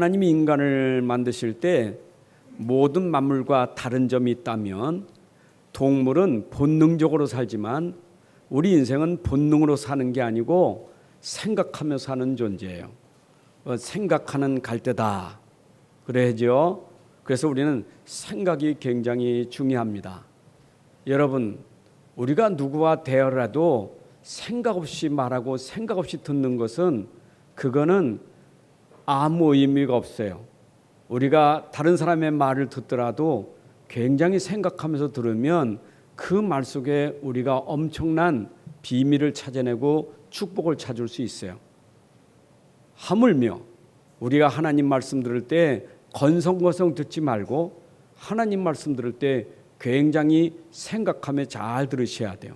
하나님이 인간을 만드실 때 모든 만물과 다른 점이 있다면 동물은 본능적으로 살지만 우리 인생은 본능으로 사는 게 아니고 생각하며 사는 존재예요. 생각하는 갈대다 그래야죠. 그래서 우리는 생각이 굉장히 중요합니다. 여러분, 우리가 누구와 대화를 해도 생각 없이 말하고 생각 없이 듣는 것은 그거는 아무 의미가 없어요. 우리가 다른 사람의 말을 듣더라도 굉장히 생각하면서 들으면 그 말 속에 우리가 엄청난 비밀을 찾아내고 축복을 찾을 수 있어요. 하물며 우리가 하나님 말씀 들을 때 건성건성 듣지 말고 하나님 말씀 들을 때 굉장히 생각하며 잘 들으셔야 돼요.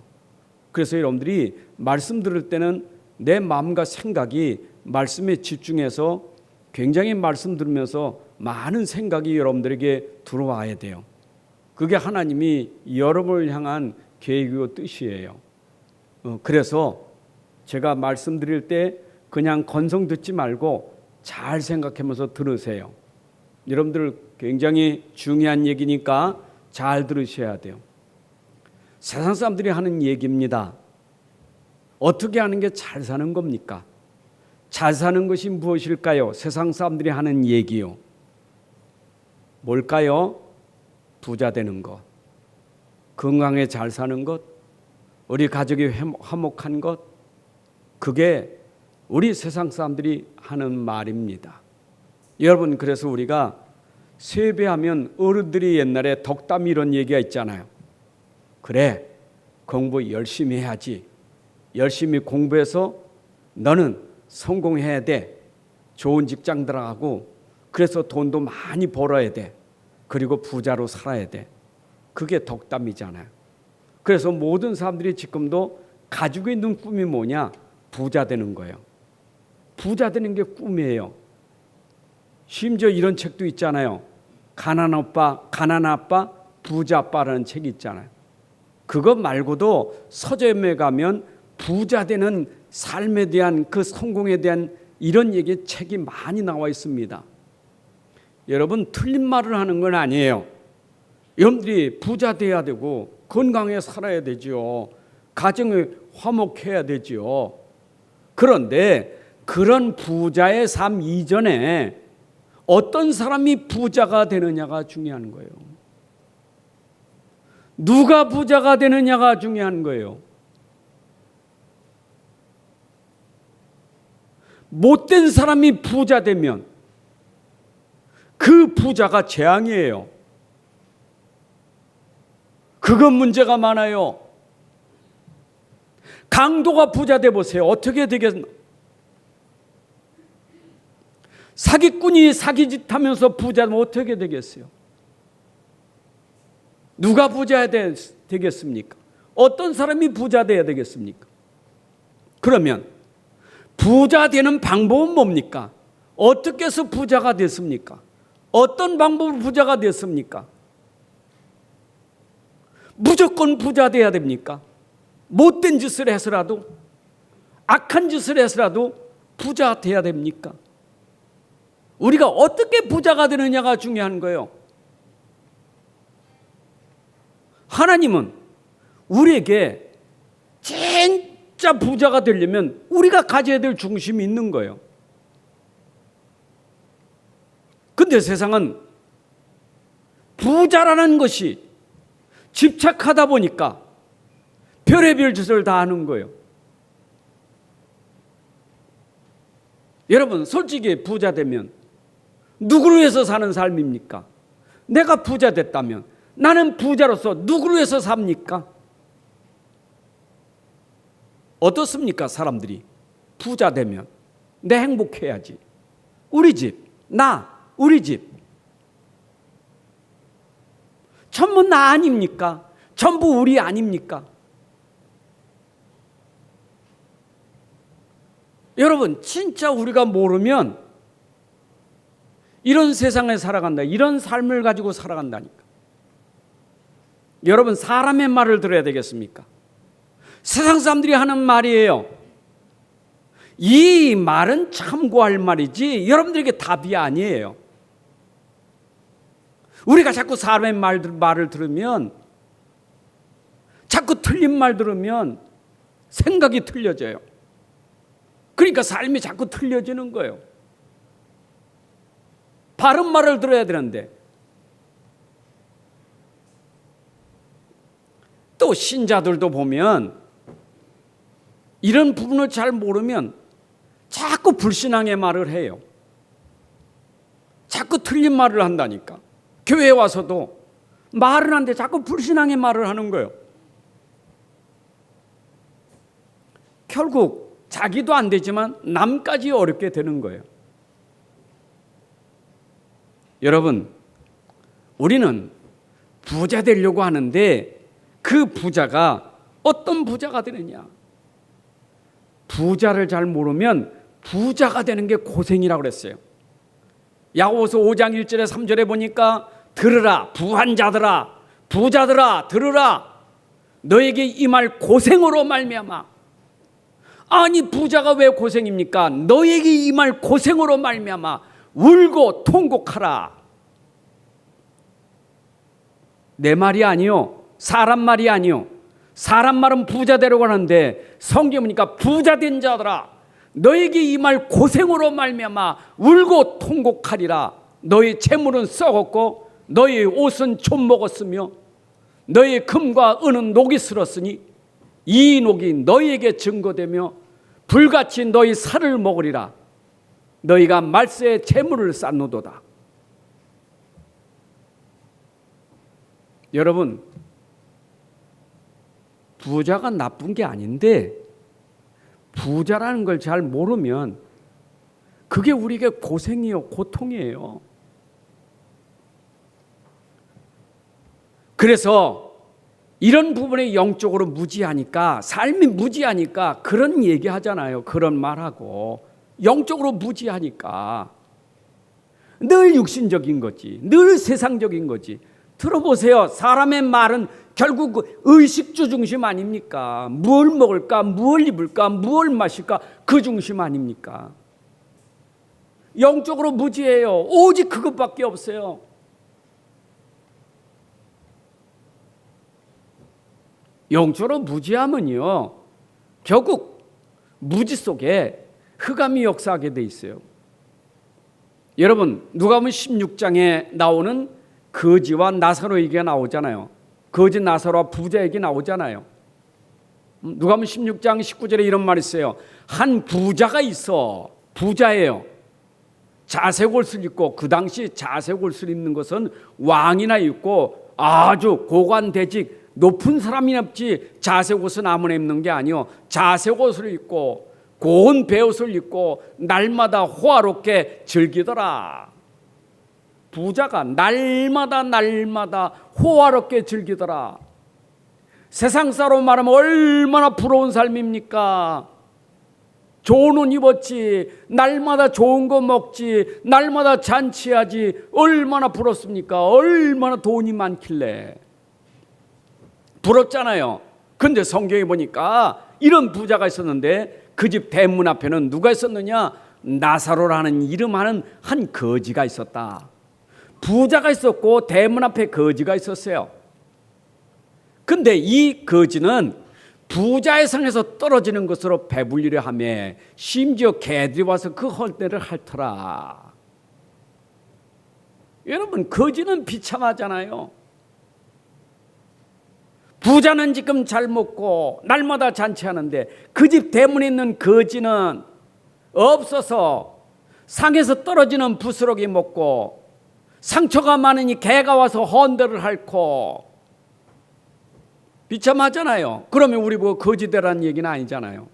그래서 여러분들이 말씀 들을 때는 내 마음과 생각이 말씀에 집중해서 굉장히 말씀 들으면서 많은 생각이 여러분들에게 들어와야 돼요. 그게 하나님이 여러분을 향한 계획이고 뜻이에요. 그래서 제가 말씀드릴 때 그냥 건성 듣지 말고 잘 생각하면서 들으세요. 여러분들 굉장히 중요한 얘기니까 잘 들으셔야 돼요. 세상 사람들이 하는 얘기입니다. 어떻게 하는 게 잘 사는 겁니까? 잘 사는 것이 무엇일까요? 세상 사람들이 하는 얘기요. 뭘까요? 부자 되는 것, 건강에 잘 사는 것, 우리 가족이 화목한 것, 그게 우리 세상 사람들이 하는 말입니다. 여러분, 그래서 우리가 세배하면 어른들이 옛날에 덕담 이런 얘기가 있잖아요. 그래, 공부 열심히 해야지. 열심히 공부해서 너는 성공해야 돼. 좋은 직장 들어가고 그래서 돈도 많이 벌어야 돼. 그리고 부자로 살아야 돼. 그게 덕담이잖아요. 그래서 모든 사람들이 지금도 가지고 있는 꿈이 뭐냐? 부자 되는 거예요. 부자 되는 게 꿈이에요. 심지어 이런 책도 있잖아요. 가난한 아빠, 부자 아빠라는 책이 있잖아요. 그것 말고도 서점에 가면 부자 되는 삶에 대한 그 성공에 대한 이런 얘기 책이 많이 나와 있습니다. 여러분, 틀린 말을 하는 건 아니에요. 여러분들이 부자 돼야 되고 건강에 살아야 되죠. 가정이 화목해야 되죠. 그런데 그런 부자의 삶 이전에 어떤 사람이 부자가 되느냐가 중요한 거예요. 누가 부자가 되느냐가 중요한 거예요. 못된 사람이 부자 되면 그 부자가 재앙이에요. 그건 문제가 많아요. 강도가 부자 돼 보세요. 어떻게 되겠나? 사기꾼이 사기짓 하면서 부자 되면 어떻게 되겠어요? 누가 부자 되겠습니까? 어떤 사람이 부자 돼야 되겠습니까? 그러면 부자 되는 방법은 뭡니까? 어떻게 해서 부자가 됐습니까? 어떤 방법으로 부자가 됐습니까? 무조건 부자 돼야 됩니까? 못된 짓을 해서라도, 악한 짓을 해서라도 부자 돼야 됩니까? 우리가 어떻게 부자가 되느냐가 중요한 거예요. 하나님은 우리에게 진짜 부자가 되려면 우리가 가져야 될 중심이 있는 거예요. 근데 세상은 부자라는 것이 집착하다 보니까 별의별 짓을 다 하는 거예요. 여러분, 솔직히 부자 되면 누구를 위해서 사는 삶입니까? 내가 부자 됐다면 나는 부자로서 누구를 위해서 삽니까? 어떻습니까? 사람들이 부자 되면 내 행복해야지. 우리 집, 우리 집. 전부 나 아닙니까? 전부 우리 아닙니까? 여러분, 진짜 우리가 모르면 이런 세상에 살아간다. 이런 삶을 가지고 살아간다니까. 여러분, 사람의 말을 들어야 되겠습니까? 세상 사람들이 하는 말이에요. 이 말은 참고할 말이지 여러분들에게 답이 아니에요. 우리가 자꾸 사람의 말을 들으면, 자꾸 틀린 말 들으면 생각이 틀려져요. 그러니까 삶이 자꾸 틀려지는 거예요. 바른 말을 들어야 되는데. 또 신자들도 보면 이런 부분을 잘 모르면 자꾸 불신앙의 말을 해요. 자꾸 틀린 말을 한다니까. 교회에 와서도 말을 하는데 자꾸 불신앙의 말을 하는 거예요. 결국 자기도 안 되지만 남까지 어렵게 되는 거예요. 여러분, 우리는 부자 되려고 하는데 그 부자가 어떤 부자가 되느냐? 부자를 잘 모르면 부자가 되는 게 고생이라고 그랬어요. 야고보서 5장 1절에 3절에 보니까 들으라 부한자들아 부자들아 들으라 너에게 임할 고생으로 말미암아. 아니 부자가 왜 고생입니까? 너에게 임할 고생으로 말미암아 울고 통곡하라. 내 말이 아니요, 사람 말이 아니요. 사람 말은 부자 되려고 하는데 성경 보니까 부자 된 자들아 너에게 임할 고생으로 말미암아 울고 통곡하리라. 너의 재물은 썩었고 너의 옷은 좀 먹었으며 너의 금과 은은 녹이 슬었으니 이 녹이 너희에게 증거되며 불같이 너희 살을 먹으리라. 너희가 말세에 재물을 쌓노도다. 여러분, 부자가 나쁜 게 아닌데 부자라는 걸 잘 모르면 그게 우리에게 고생이요, 고통이에요. 그래서 이런 부분에 영적으로 무지하니까, 삶이 무지하니까 그런 얘기 하잖아요. 그런 말하고 영적으로 무지하니까 늘 육신적인 거지, 늘 세상적인 거지. 들어보세요. 사람의 말은 결국 의식주 중심 아닙니까? 무엇을 먹을까, 무엇을 입을까, 무엇을 마실까, 그 중심 아닙니까? 영적으로 무지해요. 오직 그것밖에 없어요. 영적으로 무지하면요, 결국 무지 속에 흑암이 역사하게 돼 있어요. 여러분, 누가복음 16장에 나오는 거지와 나사로 얘기가 나오잖아요. 거지 나사로와 부자 얘기 나오잖아요. 누가복음 16장 19절에 이런 말이 있어요. 한 부자가 있어. 부자예요. 자색 옷을 입고, 그 당시 자색 옷을 입는 것은 왕이나 입고 아주 고관대직 높은 사람이 입지 자색 옷은 아무나 입는 게 아니요, 자색 옷을 입고 고운 베옷을 입고 날마다 호화롭게 즐기더라. 부자가 날마다 호화롭게 즐기더라. 세상 사람 말하면 얼마나 부러운 삶입니까? 좋은 옷 입었지, 날마다 좋은 거 먹지, 날마다 잔치하지, 얼마나 부럽습니까? 얼마나 돈이 많길래. 부럽잖아요. 근데 성경에 보니까 이런 부자가 있었는데 그 집 대문 앞에는 누가 있었느냐? 나사로라는 이름하는 한 거지가 있었다. 부자가 있었고 대문 앞에 거지가 있었어요. 근데 이 거지는 부자의 상에서 떨어지는 것으로 배불리려 하며 심지어 개들이 와서 그 헐대를 핥더라. 여러분, 거지는 비참하잖아요. 부자는 지금 잘 먹고 날마다 잔치하는데 그 집 대문에 있는 거지는 없어서 상에서 떨어지는 부스러기 먹고 상처가 많으니 개가 와서 헌대를 핥고. 비참하잖아요. 그러면 우리 보고 거지 되라는 얘기는 아니잖아요.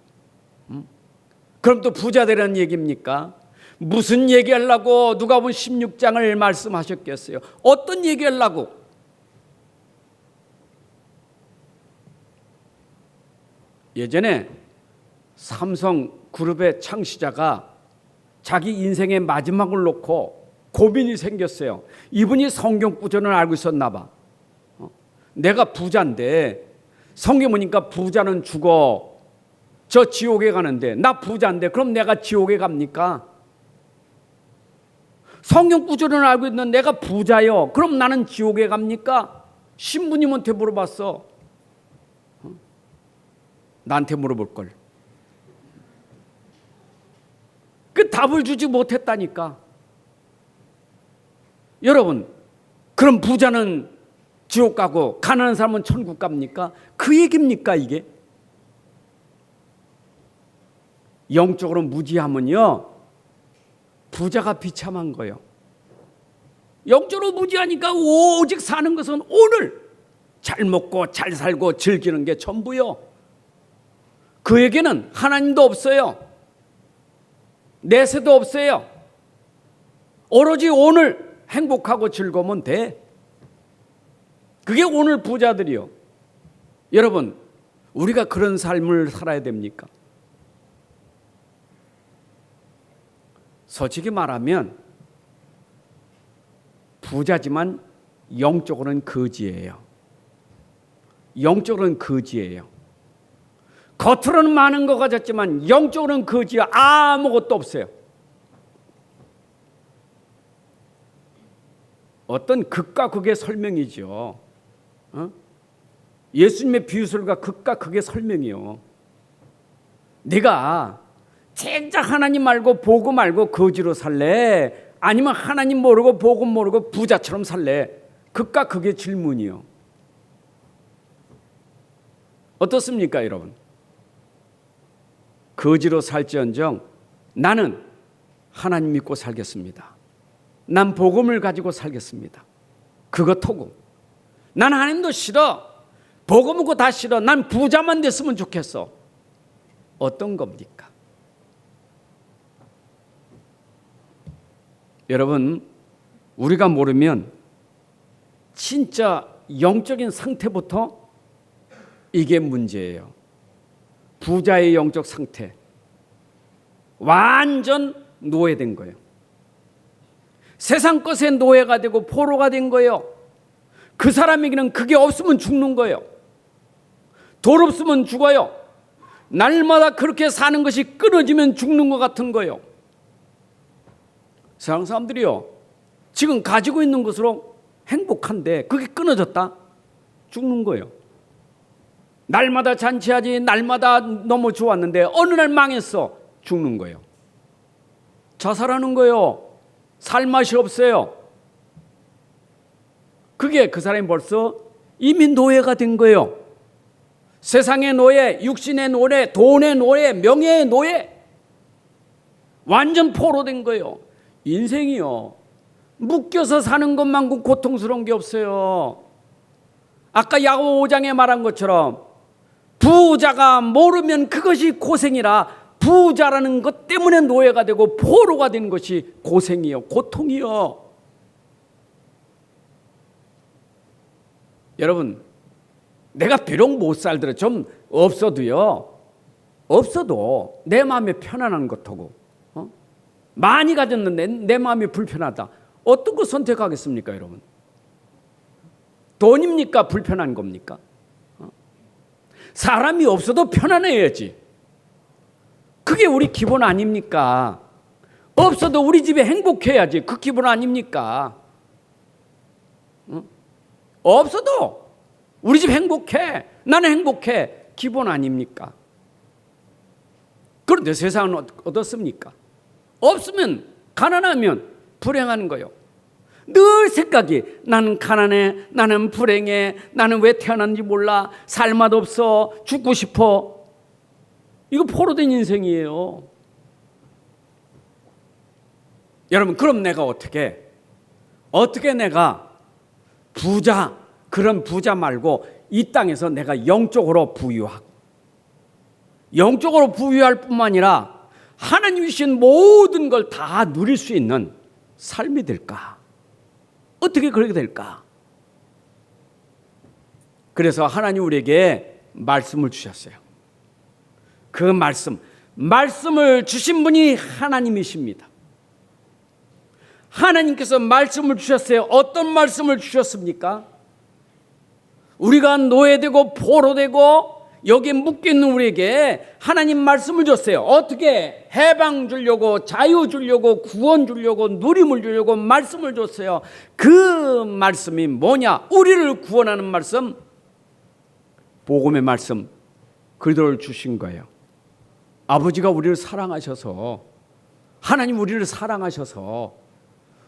그럼 또 부자 되라는 얘기입니까? 무슨 얘기하려고 누가복음 16장을 말씀하셨겠어요? 어떤 얘기하려고? 예전에 삼성그룹의 창시자가 자기 인생의 마지막을 놓고 고민이 생겼어요. 이분이 성경 구절을 알고 있었나 봐. 내가 부자인데 성경 보니까 부자는 죽어 저 지옥에 가는데, 나 부자인데 그럼 내가 지옥에 갑니까? 성경 구절은 알고 있는 내가 부자요, 그럼 나는 지옥에 갑니까? 신부님한테 물어봤어. 나한테 물어볼 걸. 그 답을 주지 못했다니까. 여러분, 그럼 부자는 지옥 가고 가난한 사람은 천국 갑니까? 그 얘기입니까 이게? 영적으로 무지하면요, 부자가 비참한 거예요. 영적으로 무지하니까 오직 사는 것은 오늘 잘 먹고 잘 살고 즐기는 게 전부요. 그에게는 하나님도 없어요. 내세도 없어요. 오로지 오늘 행복하고 즐거우면 돼. 그게 오늘 부자들이요. 여러분, 우리가 그런 삶을 살아야 됩니까? 솔직히 말하면 부자지만 영적으로는 거지예요. 영적으로는 거지예요. 겉으로는 많은 것 같았지만 영적으로는 거지야. 아무것도 없어요. 어떤 극과 극의 설명이죠. 예수님의 비유설과 극과 극의 설명이요. 네가 진짜 하나님 알고 복음 알고 거지로 살래? 아니면 하나님 모르고 복음 모르고 부자처럼 살래? 극과 극의 질문이요. 어떻습니까, 여러분? 거지로 살지언정 나는 하나님 믿고 살겠습니다. 난 복음을 가지고 살겠습니다. 그것하고 난 하나님도 싫어. 복음 없고 다 싫어. 난 부자만 됐으면 좋겠어. 어떤 겁니까? 여러분, 우리가 모르면 진짜 영적인 상태부터 이게 문제예요. 부자의 영적 상태, 완전 노예된 거예요. 세상 것에 노예가 되고 포로가 된 거예요. 그 사람에게는 그게 없으면 죽는 거예요. 돈 없으면 죽어요. 날마다 그렇게 사는 것이 끊어지면 죽는 것 같은 거예요. 세상 사람들이요, 지금 가지고 있는 것으로 행복한데 그게 끊어졌다? 죽는 거예요. 날마다 잔치하지, 날마다 너무 좋았는데 어느 날 망했어. 죽는 거예요. 자살하는 거예요. 살 맛이 없어요. 그게 그 사람이 벌써 이미 노예가 된 거예요. 세상의 노예, 육신의 노예, 돈의 노예, 명예의 노예, 완전 포로된 거예요. 인생이요, 묶여서 사는 것만큼 고통스러운 게 없어요. 아까 야고보 5장에 말한 것처럼 부자가 모르면 그것이 고생이라, 부자라는 것 때문에 노예가 되고 포로가 된 것이 고생이요, 고통이요. 여러분, 내가 비록 못 살더라도 좀 없어도요, 없어도 내 마음에 편안한 것하고 많이 가졌는데 내 마음이 불편하다, 어떤 거 선택하겠습니까, 여러분? 돈입니까? 불편한 겁니까? 사람이 없어도 편안해야지. 그게 우리 기본 아닙니까? 없어도 우리 집에 행복해야지. 그 기본 아닙니까? 없어도 우리 집 행복해, 나는 행복해, 기본 아닙니까? 그런데 세상은 어떻습니까? 없으면, 가난하면 불행한 거요. 늘 생각이, 나는 가난해, 나는 불행해, 나는 왜 태어났는지 몰라, 살맛 없어, 죽고 싶어. 이거 포로된 인생이에요. 여러분, 그럼 내가 어떻게 내가 부자, 그런 부자 말고 이 땅에서 내가 영적으로 부유하고, 영적으로 부유할 뿐만 아니라 하나님이 주신 모든 걸 다 누릴 수 있는 삶이 될까? 어떻게 그렇게 될까? 그래서 하나님 우리에게 말씀을 주셨어요. 그 말씀을 주신 분이 하나님이십니다. 하나님께서 말씀을 주셨어요. 어떤 말씀을 주셨습니까? 우리가 노예되고 포로되고 여기에 묶여있는 우리에게 하나님 말씀을 줬어요. 어떻게? 해방 주려고, 자유 주려고, 구원 주려고, 누림을 주려고 말씀을 줬어요. 그 말씀이 뭐냐? 우리를 구원하는 말씀, 복음의 말씀, 그리스도를 주신 거예요. 아버지가 우리를 사랑하셔서, 하나님 우리를 사랑하셔서,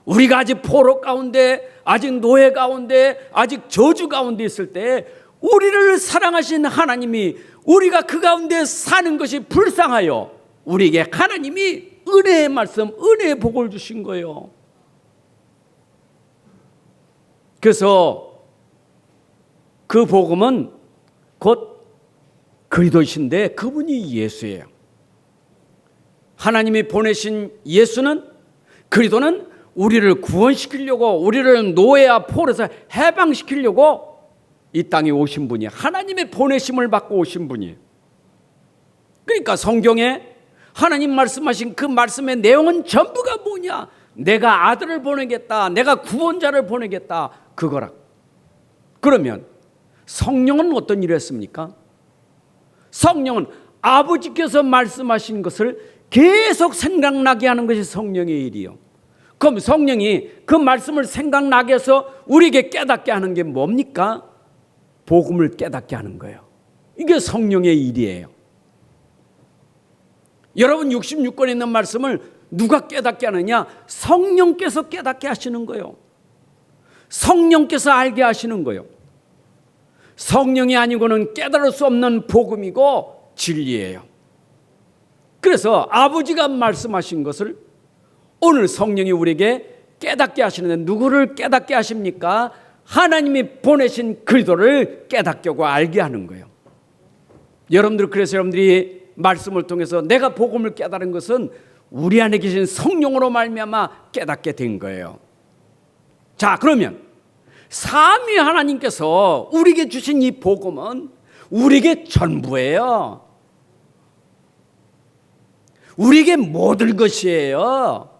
우리가 아직 포로 가운데, 아직 노예 가운데, 아직 저주 가운데 있을 때 우리를 사랑하신 하나님이 우리가 그 가운데 사는 것이 불쌍하여 우리에게 하나님이 은혜의 말씀, 은혜의 복을 주신 거예요. 그래서 그 복음은 곧 그리스도이신데 그분이 예수예요. 하나님이 보내신 예수는, 그리스도는 우리를 구원시키려고, 우리를 노예와 포로에서 해방시키려고 이 땅에 오신 분이, 하나님의 보내심을 받고 오신 분이에요. 그러니까 성경에 하나님 말씀하신 그 말씀의 내용은 전부가 뭐냐? 내가 아들을 보내겠다, 내가 구원자를 보내겠다, 그거라. 그러면 성령은 어떤 일을 했습니까? 성령은 아버지께서 말씀하신 것을 계속 생각나게 하는 것이 성령의 일이요. 그럼 성령이 그 말씀을 생각나게 해서 우리에게 깨닫게 하는 게 뭡니까? 복음을 깨닫게 하는 거예요. 이게 성령의 일이에요. 여러분 66권에 있는 말씀을 누가 깨닫게 하느냐? 성령께서 깨닫게 하시는 거예요. 성령께서 알게 하시는 거예요. 성령이 아니고는 깨달을 수 없는 복음이고 진리예요. 그래서 아버지가 말씀하신 것을 오늘 성령이 우리에게 깨닫게 하시는데, 누구를 깨닫게 하십니까? 하나님이 보내신 그리스도를 깨닫게 하고 알게 하는 거예요. 여러분들, 그래서 여러분들이 말씀을 통해서 내가 복음을 깨달은 것은 우리 안에 계신 성령으로 말미암아 깨닫게 된 거예요. 자, 그러면 삼위 하나님께서 우리에게 주신 이 복음은 우리에게 전부예요. 우리에게 모든 것이에요.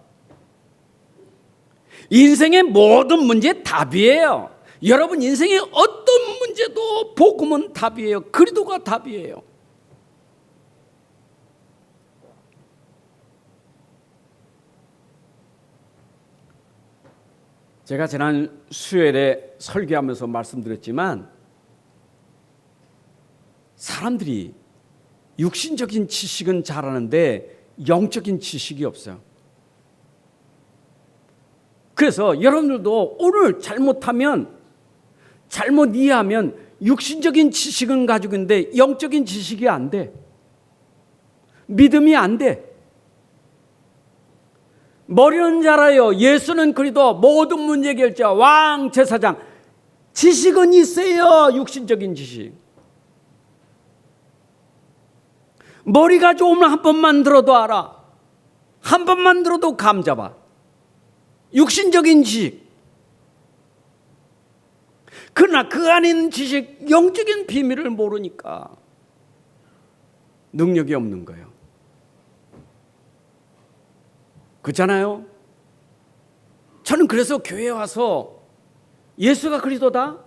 인생의 모든 문제의 답이에요. 여러분 인생의 어떤 문제도 복음은 답이에요. 그리스도가 답이에요. 제가 지난 수요일에 설교하면서 말씀드렸지만, 사람들이 육신적인 지식은 잘하는데 영적인 지식이 없어요. 그래서 여러분들도 오늘 잘못하면, 잘못 이해하면 육신적인 지식은 가지고 있는데 영적인 지식이 안 돼. 믿음이 안 돼. 머리는 잘 알아요. 예수는 그리스도, 모든 문제 결자, 왕, 제사장. 지식은 있어요. 육신적인 지식. 머리가 좋으면 한 번만 들어도 알아. 한 번만 들어도 감 잡아. 육신적인 지식. 그러나 그 안에 있는 지식, 영적인 비밀을 모르니까 능력이 없는 거예요. 그렇잖아요. 저는 그래서 교회에 와서 예수가 그리스도다,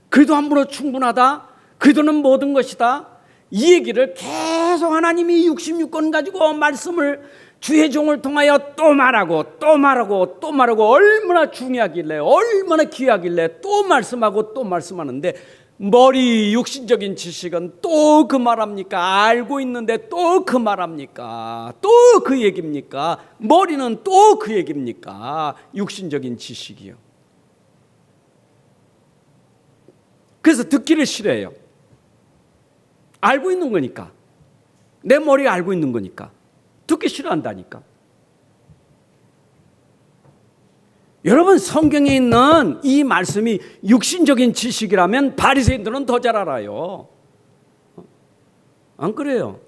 그리스도 한 분으로 충분하다, 그리스도는 모든 것이다, 이 얘기를 계속 하나님이 66권 가지고 말씀을 주의 종을 통하여 또 말하고 또 말하고 또 말하고, 얼마나 중요하길래, 얼마나 귀하길래 또 말씀하고 또 말씀하는데, 머리 육신적인 지식은 또 그 말합니까? 알고 있는데 또 그 말합니까? 또 그 얘기입니까? 머리는 또 그 얘기입니까? 육신적인 지식이요. 그래서 듣기를 싫어해요. 알고 있는 거니까. 내 머리가 알고 있는 거니까. 듣기 싫어한다니까. 여러분, 성경에 있는 이 말씀이 육신적인 지식이라면 바리새인들은 더 잘 알아요. 안 그래요?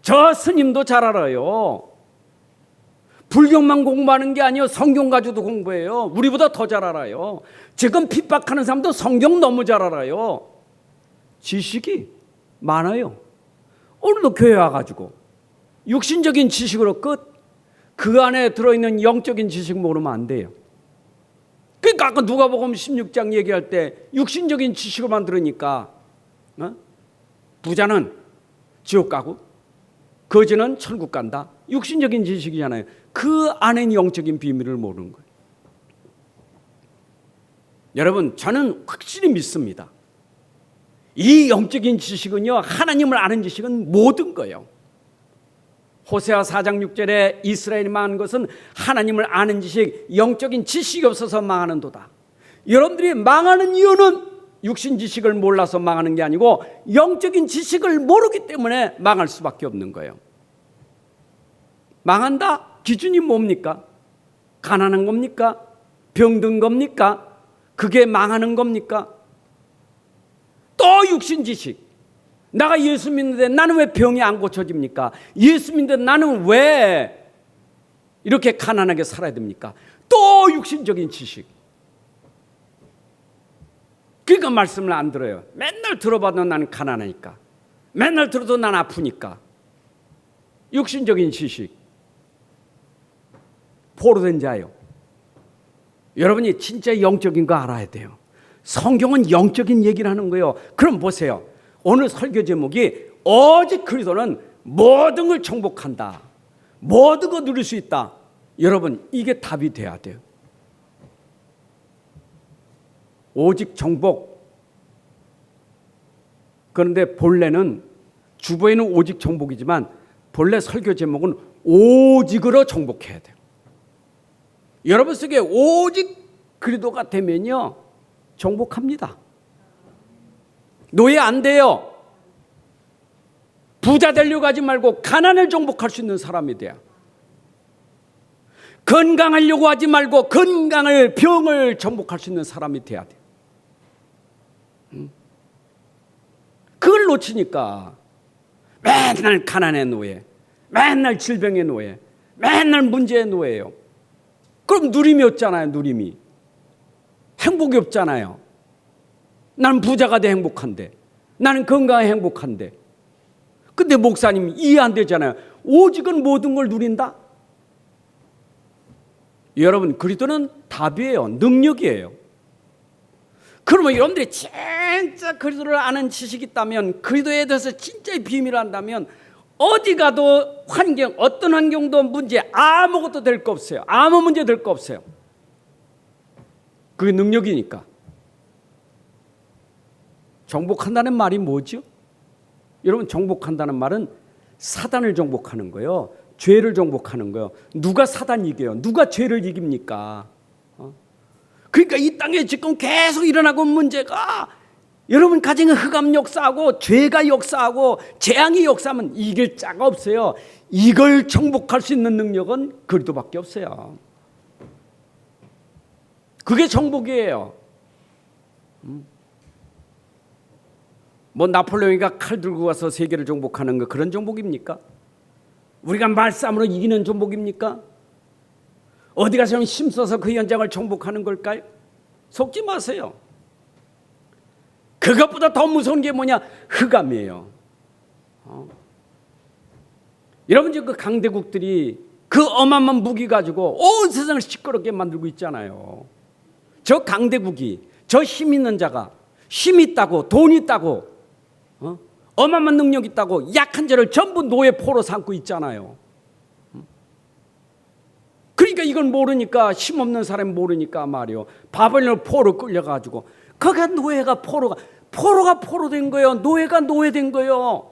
저 스님도 잘 알아요. 불경만 공부하는 게 아니에요. 성경 가지고도 공부해요. 우리보다 더 잘 알아요. 지금 핍박하는 사람도 성경 너무 잘 알아요. 지식이 많아요. 오늘도 교회 와가지고 육신적인 지식으로 끝. 그 안에 들어있는 영적인 지식 모르면 안 돼요. 그러니까 아까 누가복음 16장 얘기할 때 육신적인 지식을만 들으니까 부자는 지옥 가고 거지는 천국 간다. 육신적인 지식이잖아요. 그 안에 영적인 비밀을 모르는 거예요. 여러분, 저는 확실히 믿습니다. 이 영적인 지식은요, 하나님을 아는 지식은 모든 거예요. 호세아 4장 6절에 이스라엘이 망한 것은 하나님을 아는 지식, 영적인 지식이 없어서 망하는도다. 여러분들이 망하는 이유는 육신 지식을 몰라서 망하는 게 아니고 영적인 지식을 모르기 때문에 망할 수밖에 없는 거예요. 망한다? 기준이 뭡니까? 가난한 겁니까? 병든 겁니까? 그게 망하는 겁니까? 또 육신 지식. 내가 예수 믿는데 나는 왜 병이 안 고쳐집니까? 예수 믿는데 나는 왜 이렇게 가난하게 살아야 됩니까? 또 육신적인 지식. 그러니까 말씀을 안 들어요. 맨날 들어봐도 나는 가난하니까. 맨날 들어도 난 아프니까. 육신적인 지식. 포로된 자요. 여러분이 진짜 영적인 거 알아야 돼요. 성경은 영적인 얘기를 하는 거예요. 그럼 보세요. 오늘 설교 제목이 오직 그리스도는 모든 걸 정복한다. 모든 걸 누릴 수 있다. 여러분, 이게 답이 돼야 돼요. 오직 정복. 그런데 본래는 주보에는 오직 정복이지만 본래 설교 제목은 오직으로 정복해야 돼요. 여러분 속에 오직 그리스도가 되면요, 정복합니다. 노예 안 돼요. 부자 되려고 하지 말고 가난을 정복할 수 있는 사람이 돼요. 건강하려고 하지 말고 건강을, 병을 정복할 수 있는 사람이 돼야 돼요. 그걸 놓치니까 맨날 가난의 노예, 맨날 질병의 노예, 맨날 문제의 노예예요. 그럼 누림이 없잖아요. 누림이. 행복이 없잖아요. 나는 부자가 돼 행복한데, 나는 건강해 행복한데. 근데 목사님이 이해 안 되잖아요. 오직은 모든 걸 누린다? 여러분, 그리스도는 답이에요. 능력이에요. 그러면 여러분들이 진짜 그리스도를 아는 지식이 있다면, 그리스도에 대해서 진짜의 비밀을 안다면 어디 가도 환경, 어떤 환경도 문제 아무것도 될 거 없어요. 아무 문제 될 거 없어요. 그게 능력이니까. 정복한다는 말이 뭐죠? 여러분, 정복한다는 말은 사단을 정복하는 거예요. 죄를 정복하는 거예요. 누가 사단 이겨요? 누가 죄를 이깁니까? 그러니까 이 땅에 지금 계속 일어나고 있는 문제가, 여러분 가정의 흑암 역사하고 죄가 역사하고 재앙이 역사하면 이길 자가 없어요. 이걸 정복할 수 있는 능력은 그리스도밖에 없어요. 그게 정복이에요. 뭐 나폴레옹이가 칼 들고 가서 세계를 정복하는 거, 그런 정복입니까? 우리가 말싸움으로 이기는 정복입니까? 어디 가서 힘써서 그 현장을 정복하는 걸까요? 속지 마세요. 그것보다 더 무서운 게 뭐냐? 흑암이에요. 여러분, 지금 그 강대국들이 그 어마어마한 무기 가지고 온 세상을 시끄럽게 만들고 있잖아요. 저 강대국이, 저 힘 있는 자가, 힘 있다고, 돈 있다고, 어마어마한 능력 있다고 약한 자를 전부 노예 포로 삼고 있잖아요. 그러니까 이걸 모르니까, 힘없는 사람이 모르니까 말이요, 바벨론 포로 끌려가지고, 거기가 노예가 포로가 포로된 거예요. 노예가 노예된 거예요.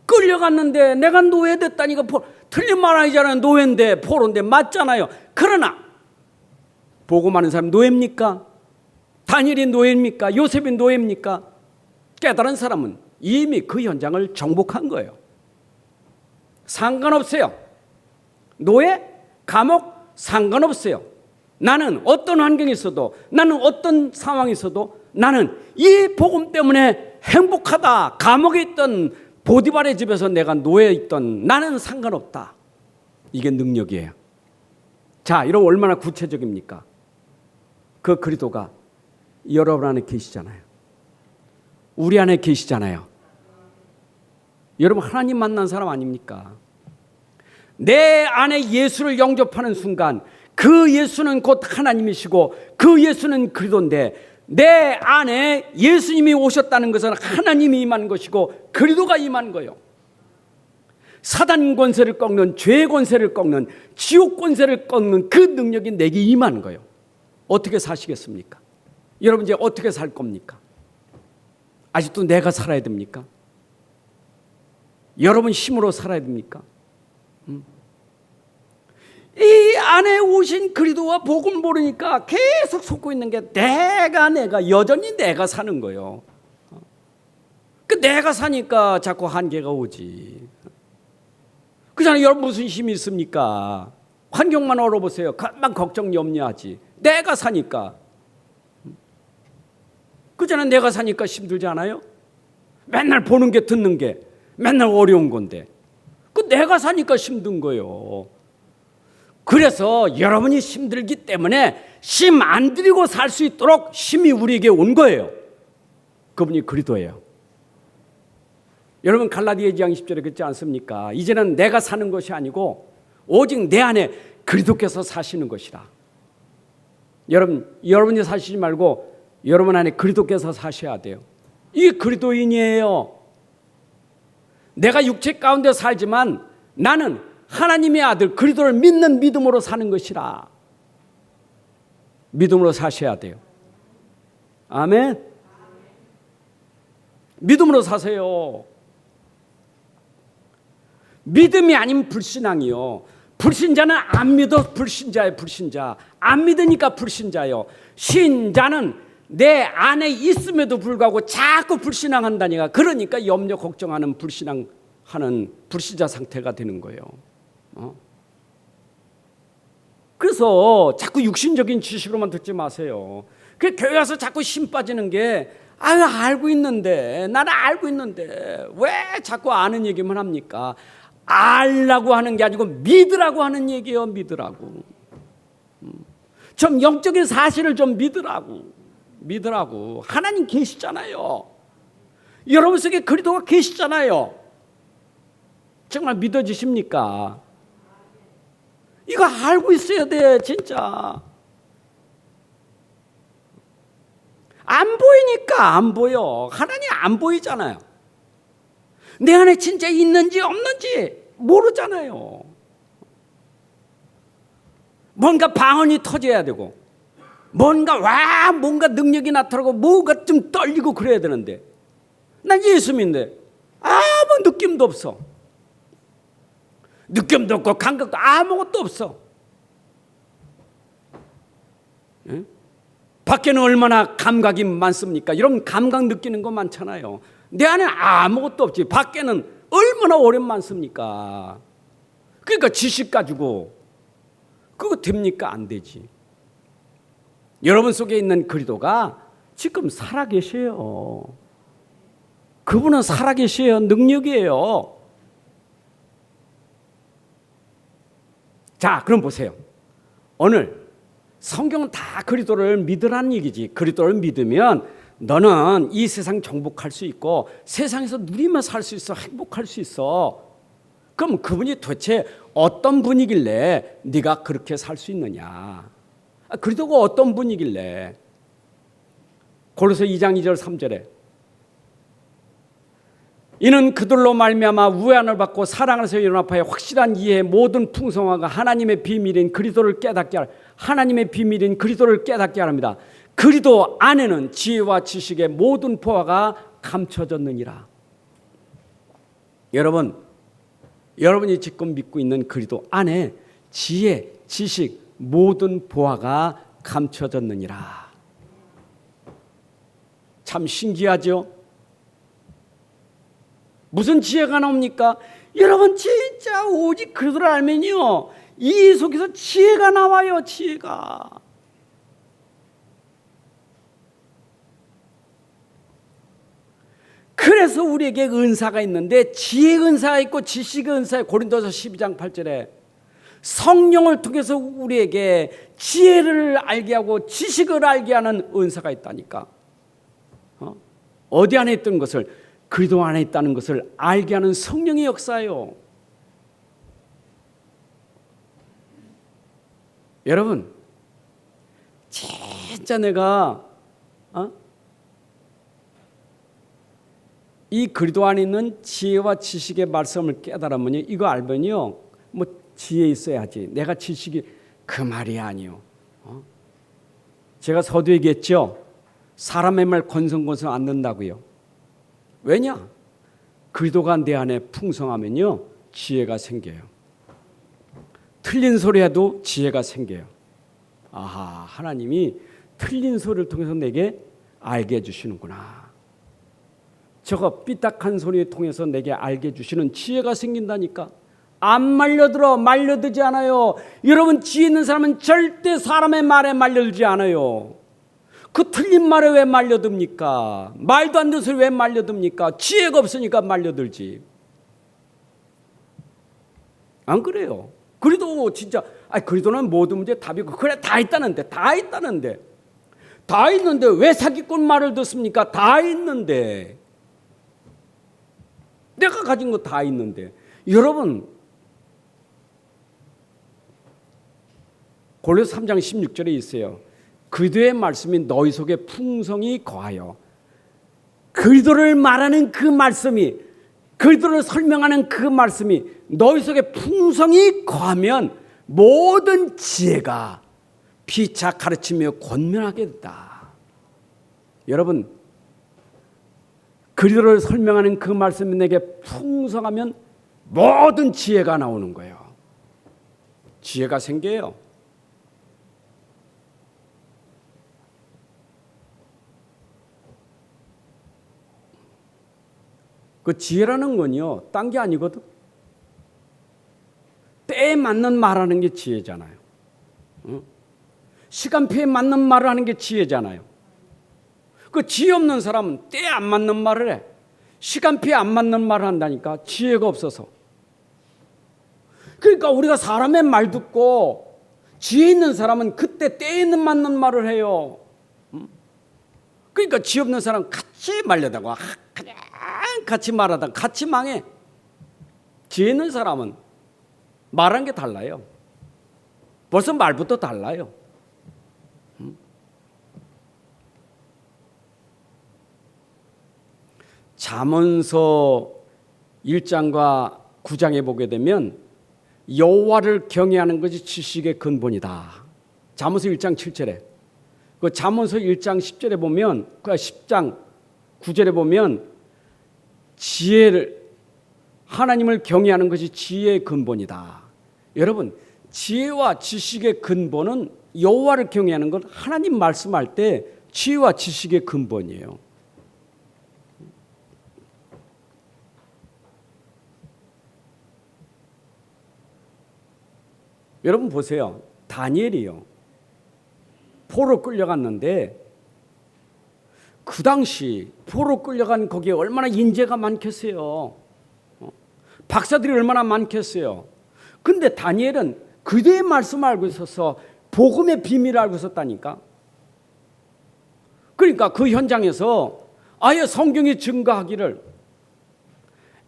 끌려갔는데 내가 노예됐다니까 틀린 말 아니잖아요. 노예인데 포로인데 맞잖아요. 그러나 보고만 하는 사람 노예입니까? 다니엘이 노예입니까? 요셉이 노예입니까? 깨달은 사람은 이미 그 현장을 정복한 거예요. 상관없어요. 노예, 감옥 상관없어요. 나는 어떤 환경에 있어도, 나는 어떤 상황에 있어도 나는 이 복음 때문에 행복하다. 감옥에 있던 보디발의 집에서 내가 노예에 있던 나는 상관없다. 이게 능력이에요. 자, 이러면 얼마나 구체적입니까? 그 그리스도가 여러분 안에 계시잖아요. 우리 안에 계시잖아요. 여러분, 하나님 만난 사람 아닙니까? 내 안에 예수를 영접하는 순간 그 예수는 곧 하나님이시고 그 예수는 그리스도인데, 내 안에 예수님이 오셨다는 것은 하나님이 임한 것이고 그리스도가 임한 거예요. 사단 권세를 꺾는, 죄 권세를 꺾는, 지옥 권세를 꺾는 그 능력이 내게 임한 거예요. 어떻게 사시겠습니까? 여러분 이제 어떻게 살 겁니까? 아직도 내가 살아야 됩니까? 여러분 힘으로 살아야 됩니까? 이 안에 오신 그리스도와 복음을 모르니까 계속 속고 있는 게 내가 여전히 내가 사는 거예요. 그 내가 사니까 자꾸 한계가 오지. 그잖아요. 여러분 무슨 힘이 있습니까? 환경만 얼어보세요. 금방 걱정 염려하지. 내가 사니까. 그잖아요. 내가 사니까 힘들지 않아요? 맨날 보는 게 듣는 게 맨날 어려운 건데 그 내가 사니까 힘든 거예요. 그래서 여러분이 힘들기 때문에 힘 안 들이고 살 수 있도록 힘이 우리에게 온 거예요. 그분이 그리스도예요. 여러분 갈라디아 2장 10절에 그렇지 않습니까? 이제는 내가 사는 것이 아니고 오직 내 안에 그리스도께서 사시는 것이라. 여러분이 사시지 말고 여러분 안에 그리스도께서 사셔야 돼요. 이게 그리스도인이에요. 내가 육체 가운데 살지만 나는 하나님의 아들 그리스도를 믿는 믿음으로 사는 것이라. 믿음으로 사셔야 돼요. 아멘. 믿음으로 사세요. 믿음이 아닌 불신앙이요. 불신자는 안 믿어 불신자예요. 불신자. 안 믿으니까 불신자예요. 신자는 내 안에 있음에도 불구하고 자꾸 불신앙한다니까. 그러니까 염려 걱정하는 불신앙하는 불신자 상태가 되는 거예요. 그래서 자꾸 육신적인 지식으로만 듣지 마세요. 그 교회 와서 자꾸 힘 빠지는 게 알고 있는데, 나는 알고 있는데 왜 자꾸 아는 얘기만 합니까? 알라고 하는 게 아니고 믿으라고 하는 얘기예요. 믿으라고. 좀 영적인 사실을 좀 믿으라고. 하나님 계시잖아요. 여러분 속에 그리스도가 계시잖아요. 정말 믿어지십니까? 이거 알고 있어야 돼. 진짜 안 보이니까 안 보여. 하나님 안 보이잖아요. 내 안에 진짜 있는지 없는지 모르잖아요. 뭔가 방언이 터져야 되고 뭔가 능력이 나타나고 뭐가 좀 떨리고 그래야 되는데 난 예수 믿는데 아무 느낌도 없어. 느낌도 없고 감각도 아무것도 없어. 응? 밖에는 얼마나 감각이 많습니까? 여러분 감각 느끼는 거 많잖아요. 내 안에 아무것도 없지. 밖에는 얼마나 오랜 많습니까? 그러니까 지식 가지고 그거 됩니까? 안 되지. 여러분 속에 있는 그리스도가 지금 살아계셔요. 그분은 살아계셔요. 능력이에요. 자, 그럼 보세요. 오늘 성경은 다 그리스도를 믿으라는 얘기지. 그리스도를 믿으면 너는 이 세상 정복할 수 있고 세상에서 누리며 살 수 있어. 행복할 수 있어. 그럼 그분이 도대체 어떤 분이길래 네가 그렇게 살 수 있느냐? 그리스도가 어떤 분이길래? 고린도서 2장 2절 3절에 이는 그들로 말미암아 우애함을 받고 사랑에서 연합하여 확실한 이해의 모든 풍성함과 하나님의 비밀인 그리스도를 깨닫게 하라. 하나님의 비밀인 그리스도를 깨닫게 하랍니다. 그리스도 안에는 지혜와 지식의 모든 보화가 감춰졌느니라. 여러분이 지금 믿고 있는 그리스도 안에 지혜, 지식, 모든 보화가 감춰졌느니라. 참 신기하죠? 무슨 지혜가 나옵니까? 여러분 진짜 오직 그리스도를 알면요 이 속에서 지혜가 나와요. 지혜가. 그래서 우리에게 은사가 있는데 지혜 은사가 있고 지식의 은사에 고린도서 12장 8절에 성령을 통해서 우리에게 지혜를 알게 하고 지식을 알게 하는 은사가 있다니까. 어디 안에 있던 것을 그리스도 안에 있다는 것을 알게 하는 성령의 역사예요. 1 여러분, 진짜 내가 이 그리스도 안에 있는 지혜와 지식의 말씀을 깨달으면요, 이거 알면요, 뭐 지혜 있어야지, 내가 지식이, 그 말이 아니요. 제가 서두 얘기했죠. 사람의 말 건성건성 안 는다고요. 왜냐? 그리스도가 내 안에 풍성하면요, 지혜가 생겨요. 틀린 소리 해도 지혜가 생겨요. 아하, 하나님이 틀린 소리를 통해서 내게 알게 해주시는구나. 저거 삐딱한 소리를 통해서 내게 알게 해주시는 지혜가 생긴다니까. 안 말려들어, 말려들지 않아요. 여러분, 지혜 있는 사람은 절대 사람의 말에 말려들지 않아요. 그 틀린 말에 왜 말려듭니까? 말도 안 되는 소리 왜 말려듭니까? 지혜가 없으니까 말려들지. 안 그래요? 그래도 진짜, 그리스도는 모든 문제 답이고, 그래, 다 있다는데 왜 사기꾼 말을 듣습니까? 다 있는데, 내가 가진 거 다 있는데. 여러분, 골로새 3장 16절에 있어요. 그리스도의 말씀이 너희 속에 풍성히 거하여. 그리스도를 말하는 그 말씀이, 그리스도를 설명하는 그 말씀이 너희 속에 풍성히 거하면 모든 지혜가 피차 가르치며 권면하게 된다. 여러분, 그리스도를 설명하는 그 말씀이 내게 풍성하면 모든 지혜가 나오는 거예요. 지혜가 생겨요. 그 지혜라는 건요, 딴 게 아니거든. 때에 맞는 말하는 게 지혜잖아요. 시간표에 맞는 말을 하는 게 지혜잖아요. 그 지혜 없는 사람은 때에 안 맞는 말을 해. 시간표에 안 맞는 말을 한다니까. 지혜가 없어서. 그러니까 우리가 사람의 말 듣고 지혜 있는 사람은 그때 때에 있는 맞는 말을 해요. 그러니까 지혜 없는 사람은 같이 말려다가 그냥 같이 말하다가 같이 망해. 지혜 있는 사람은 말한 게 달라요. 벌써 말부터 달라요. 잠언서 1장과 9장에 보게 되면 여호와를 경외하는 것이 지식의 근본이다. 잠언서 1장 7절에. 그 잠언서 1장 10절에 보면, 그 10장 9절에 보면 지혜를, 하나님을 경외하는 것이 지혜의 근본이다. 여러분, 지혜와 지식의 근본은, 여호와를 경외하는 건 하나님 말씀할 때 지혜와 지식의 근본이에요. 여러분 보세요. 다니엘이요, 포로 끌려갔는데 그 당시 포로 끌려간 거기에 얼마나 인재가 많겠어요. 박사들이 얼마나 많겠어요. 근데 다니엘은 그대의 말씀을 알고 있어서 복음의 비밀을 알고 있었다니까. 그러니까 그 현장에서 아예 성경이 증거하기를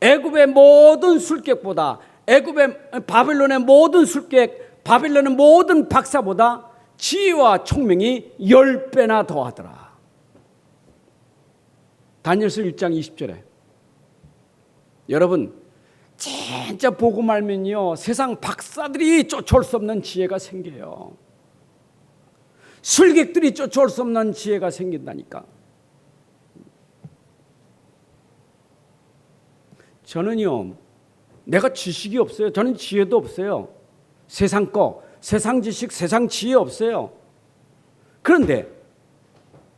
애굽의 모든 술객보다, 바빌론의 모든 술객, 바빌론의 모든 박사보다 지혜와 총명이 10배나 더하더라. 다니엘서 1장 20절에. 여러분, 진짜 복음 알면요, 세상 박사들이 쫓아올 수 없는 지혜가 생겨요. 술객들이 쫓아올 수 없는 지혜가 생긴다니까. 저는요, 내가 지식이 없어요. 저는 지혜도 없어요. 세상 거, 세상 지식, 세상 지혜 없어요. 그런데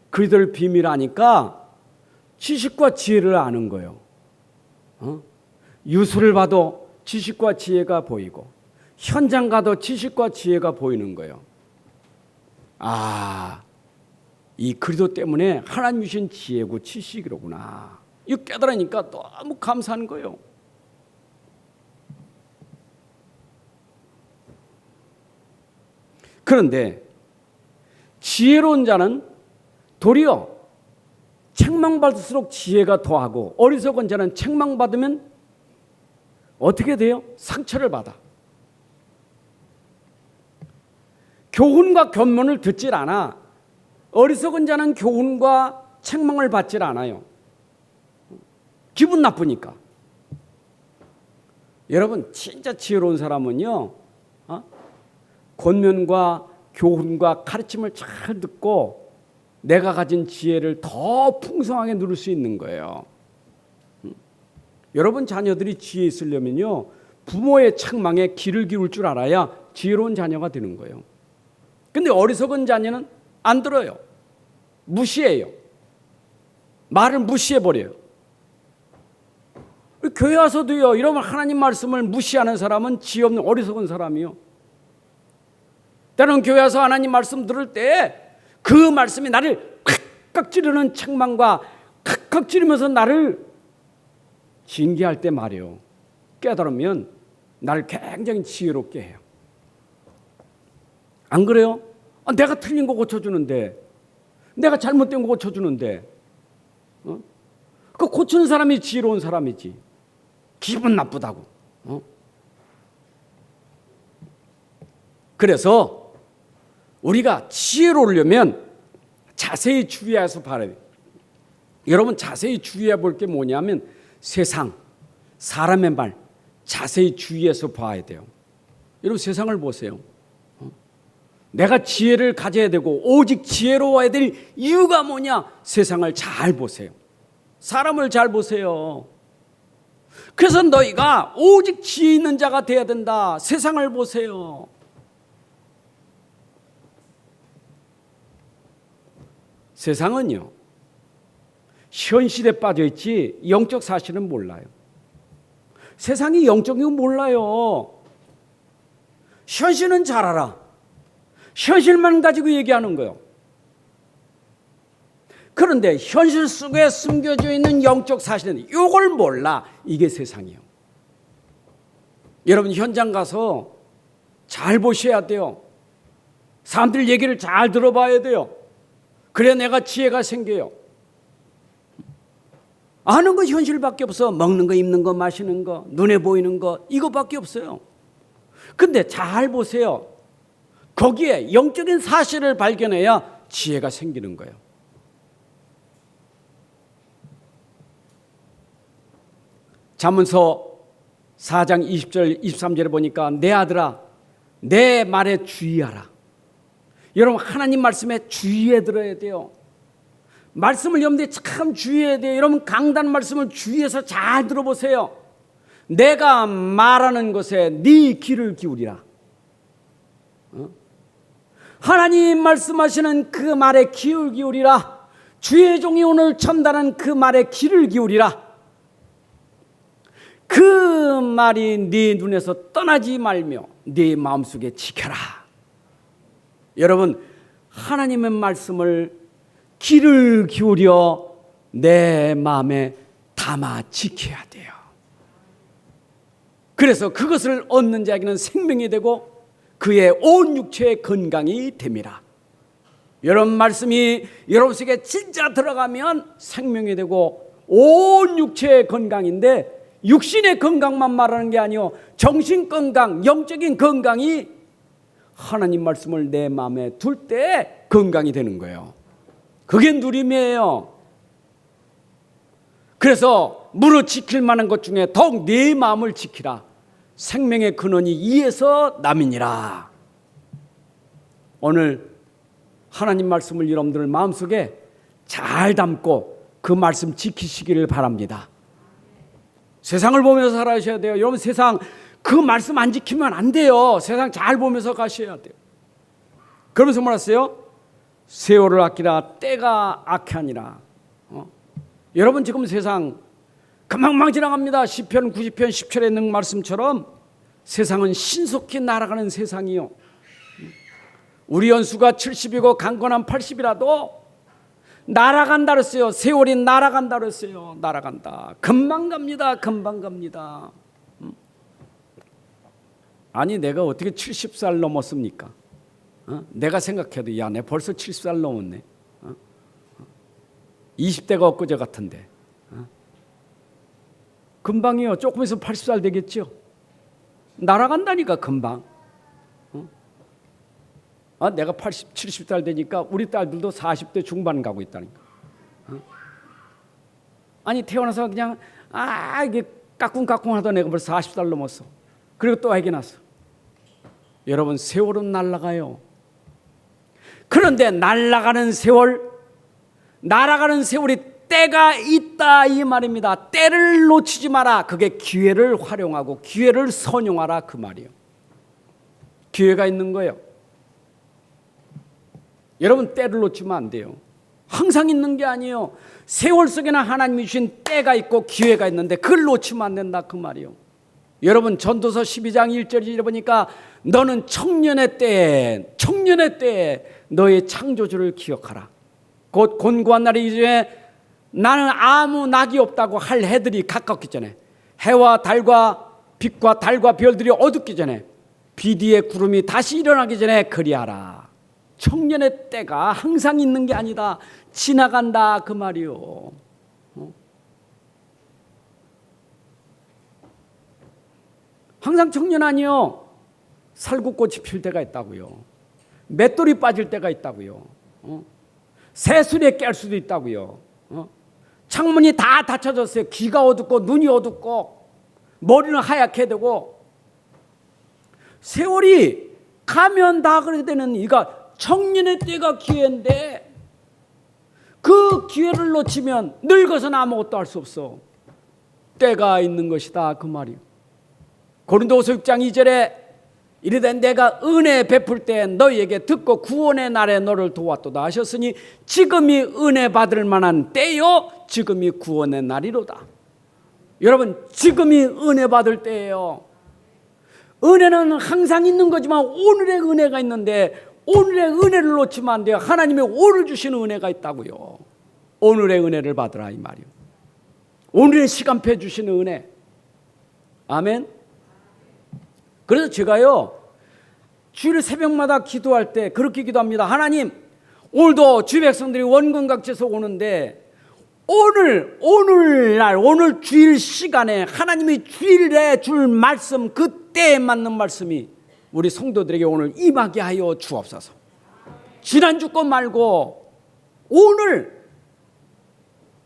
그리스도를 비밀 아니까 지식과 지혜를 아는 거예요. 유수를 봐도 지식과 지혜가 보이고, 현장 가도 지식과 지혜가 보이는 거예요. 아, 이 그리스도 때문에 하나님 주신 지혜고 지식이로구나. 이거 깨달으니까 너무 감사한 거예요. 그런데 지혜로운 자는 도리어 책망받을수록 지혜가 더하고, 어리석은 자는 책망받으면 어떻게 돼요? 상처를 받아. 교훈과 견문을 듣질 않아. 어리석은 자는 교훈과 책망을 받질 않아요. 기분 나쁘니까. 여러분 진짜 지혜로운 사람은요, 권면과 교훈과 가르침을 잘 듣고 내가 가진 지혜를 더 풍성하게 누릴 수 있는 거예요. 여러분 자녀들이 지혜 있으려면요, 부모의 책망에 귀를 기울 줄 알아야 지혜로운 자녀가 되는 거예요. 근데 어리석은 자녀는 안 들어요. 무시해요. 말을 무시해버려요. 교회 와서도요, 이러면 하나님 말씀을 무시하는 사람은 지혜 없는 어리석은 사람이요. 때로는 교회 와서 하나님 말씀 들을 때 그 말씀이 나를 칵칵 찌르는 책망과 칵칵 찌르면서 나를 징계할 때 말이요, 깨달으면 나를 굉장히 지혜롭게 해요. 안 그래요? 내가 틀린 거 고쳐주는데, 내가 잘못된 거 고쳐주는데, 그 고치는 사람이 지혜로운 사람이지. 기분 나쁘다고. 그래서 우리가 지혜로우려면 자세히 주의해서 봐야 돼요. 여러분 자세히 주의해 볼 게 뭐냐면 세상, 사람의 말 자세히 주의해서 봐야 돼요. 여러분 세상을 보세요. 내가 지혜를 가져야 되고 오직 지혜로워야 될 이유가 뭐냐? 세상을 잘 보세요. 사람을 잘 보세요. 그래서 너희가 오직 지혜 있는 자가 되어야 된다. 세상을 보세요. 세상은요, 현실에 빠져있지 영적 사실은 몰라요. 세상이 영적인 거 몰라요. 현실은 잘 알아. 현실만 가지고 얘기하는 거예요. 그런데 현실 속에 숨겨져 있는 영적 사실은 이걸 몰라. 이게 세상이에요. 여러분 현장 가서 잘 보셔야 돼요. 사람들 얘기를 잘 들어봐야 돼요. 그래야 내가 지혜가 생겨요. 아는 거 현실밖에 없어. 먹는 거, 입는 거, 마시는 거, 눈에 보이는 거, 이거밖에 없어요. 근데 잘 보세요. 거기에 영적인 사실을 발견해야 지혜가 생기는 거예요. 잠언서 4장 20절 23절에 보니까 내 아들아 내 말에 주의하라. 여러분 하나님 말씀에 주의해 들어야 돼요. 말씀을 여러분들이 참 주의해야 돼요. 여러분 강단 말씀을 주의해서 잘 들어보세요. 내가 말하는 것에 네 귀를 기울이라. 하나님 말씀하시는 그 말에 귀를 기울이라. 주의 종이 오늘 전달한 그 말에 귀를 기울이라. 그 말이 네 눈에서 떠나지 말며 네 마음속에 지켜라. 여러분 하나님의 말씀을 귀를 기울여 내 마음에 담아 지켜야 돼요. 그래서 그것을 얻는 자에게는 생명이 되고 그의 온 육체의 건강이 됩니다. 여러분 말씀이 여러분 속에 진짜 들어가면 생명이 되고 온 육체의 건강인데 육신의 건강만 말하는 게 아니요, 정신 건강, 영적인 건강이 하나님 말씀을 내 마음에 둘 때 건강이 되는 거예요. 그게 누림이에요. 그래서 무릇 지킬 만한 것 중에 더욱 내 마음을 지키라. 생명의 근원이 이에서 남이니라. 오늘 하나님 말씀을 여러분들 마음속에 잘 담고 그 말씀 지키시기를 바랍니다. 세상을 보면서 살아셔야 돼요. 여러분 세상 그 말씀 안 지키면 안 돼요. 세상 잘 보면서 가셔야 돼요. 그러면서 뭐랬어요? 세월을 아끼라 때가 악하니라. 여러분 지금 세상 금방금방 지나갑니다. 시편 90편 10절에 있는 말씀처럼 세상은 신속히 날아가는 세상이요. 우리 연수가 70이고 강건한 80이라도 날아간다 그랬어요. 세월이 날아간다 그랬어요. 날아간다. 금방 갑니다. 금방 갑니다. 아니 내가 어떻게 70살 넘었습니까? 내가 생각해도 야, 내 벌써 70살 넘었네. 20대가 엊그제 같은데. 금방이요. 조금 있으면 80살 되겠죠. 날아간다니까 금방. 내가 80, 70살 되니까 우리 딸들도 40대 중반 가고 있다니까. 아니 태어나서 그냥 이게 까꿍까꿍 하던 애가 벌써 40살 넘었어. 그리고 또 애기 낳았어. 여러분 세월은 날아가요. 그런데 날아가는 세월, 날아가는 세월이 때가 있다 이 말입니다. 때를 놓치지 마라. 그게 기회를 활용하고 기회를 선용하라 그 말이에요. 기회가 있는 거예요. 여러분 때를 놓치면 안 돼요. 항상 있는 게 아니에요. 세월 속에는 하나님이 주신 때가 있고 기회가 있는데 그걸 놓치면 안 된다 그 말이에요. 여러분 전도서 12장 1절이 보니까 너는 청년의 때에 너의 창조주를 기억하라. 곧 곤고한 날이 이전에 나는 아무 낙이 없다고 할 해들이 가깝기 전에, 해와 달과 빛과 달과 별들이 어둡기 전에, 비디의 구름이 다시 일어나기 전에 그리하라. 청년의 때가 항상 있는 게 아니다. 지나간다 그 말이요. 항상 청년 아니요. 살구꽃이 필 때가 있다고요. 맷돌이 빠질 때가 있다고요. 새술에 깰 수도 있다고요. 창문이 다 닫혀졌어요. 귀가 어둡고 눈이 어둡고 머리는 하얗게 되고 세월이 가면 다 그렇게 되는 이가 청년의 때가 기회인데 그 기회를 놓치면 늙어서는 아무것도 할 수 없어. 때가 있는 것이다 그 말이에요. 고린도후서 6장 2절에 이르되 내가 은혜 베풀 때 너희에게 듣고 구원의 날에 너를 도왔도다 하셨으니 지금이 은혜 받을 만한 때요 지금이 구원의 날이로다. 여러분 지금이 은혜 받을 때예요. 은혜는 항상 있는 거지만 오늘의 은혜가 있는데 오늘의 은혜를 놓치면 안 돼요. 하나님의 오늘 주시는 은혜가 있다고요. 오늘의 은혜를 받으라 이 말이요. 오늘의 시간표 주시는 은혜. 아멘. 그래서 제가요 주일 새벽마다 기도할 때 그렇게 기도합니다. 하나님 오늘도 주 백성들이 원근각지에서 오는데 오늘 주일 시간에 하나님이 주일에 줄 말씀 그때에 맞는 말씀이 우리 성도들에게 오늘 임하게 하여 주옵소서. 지난주 것 말고 오늘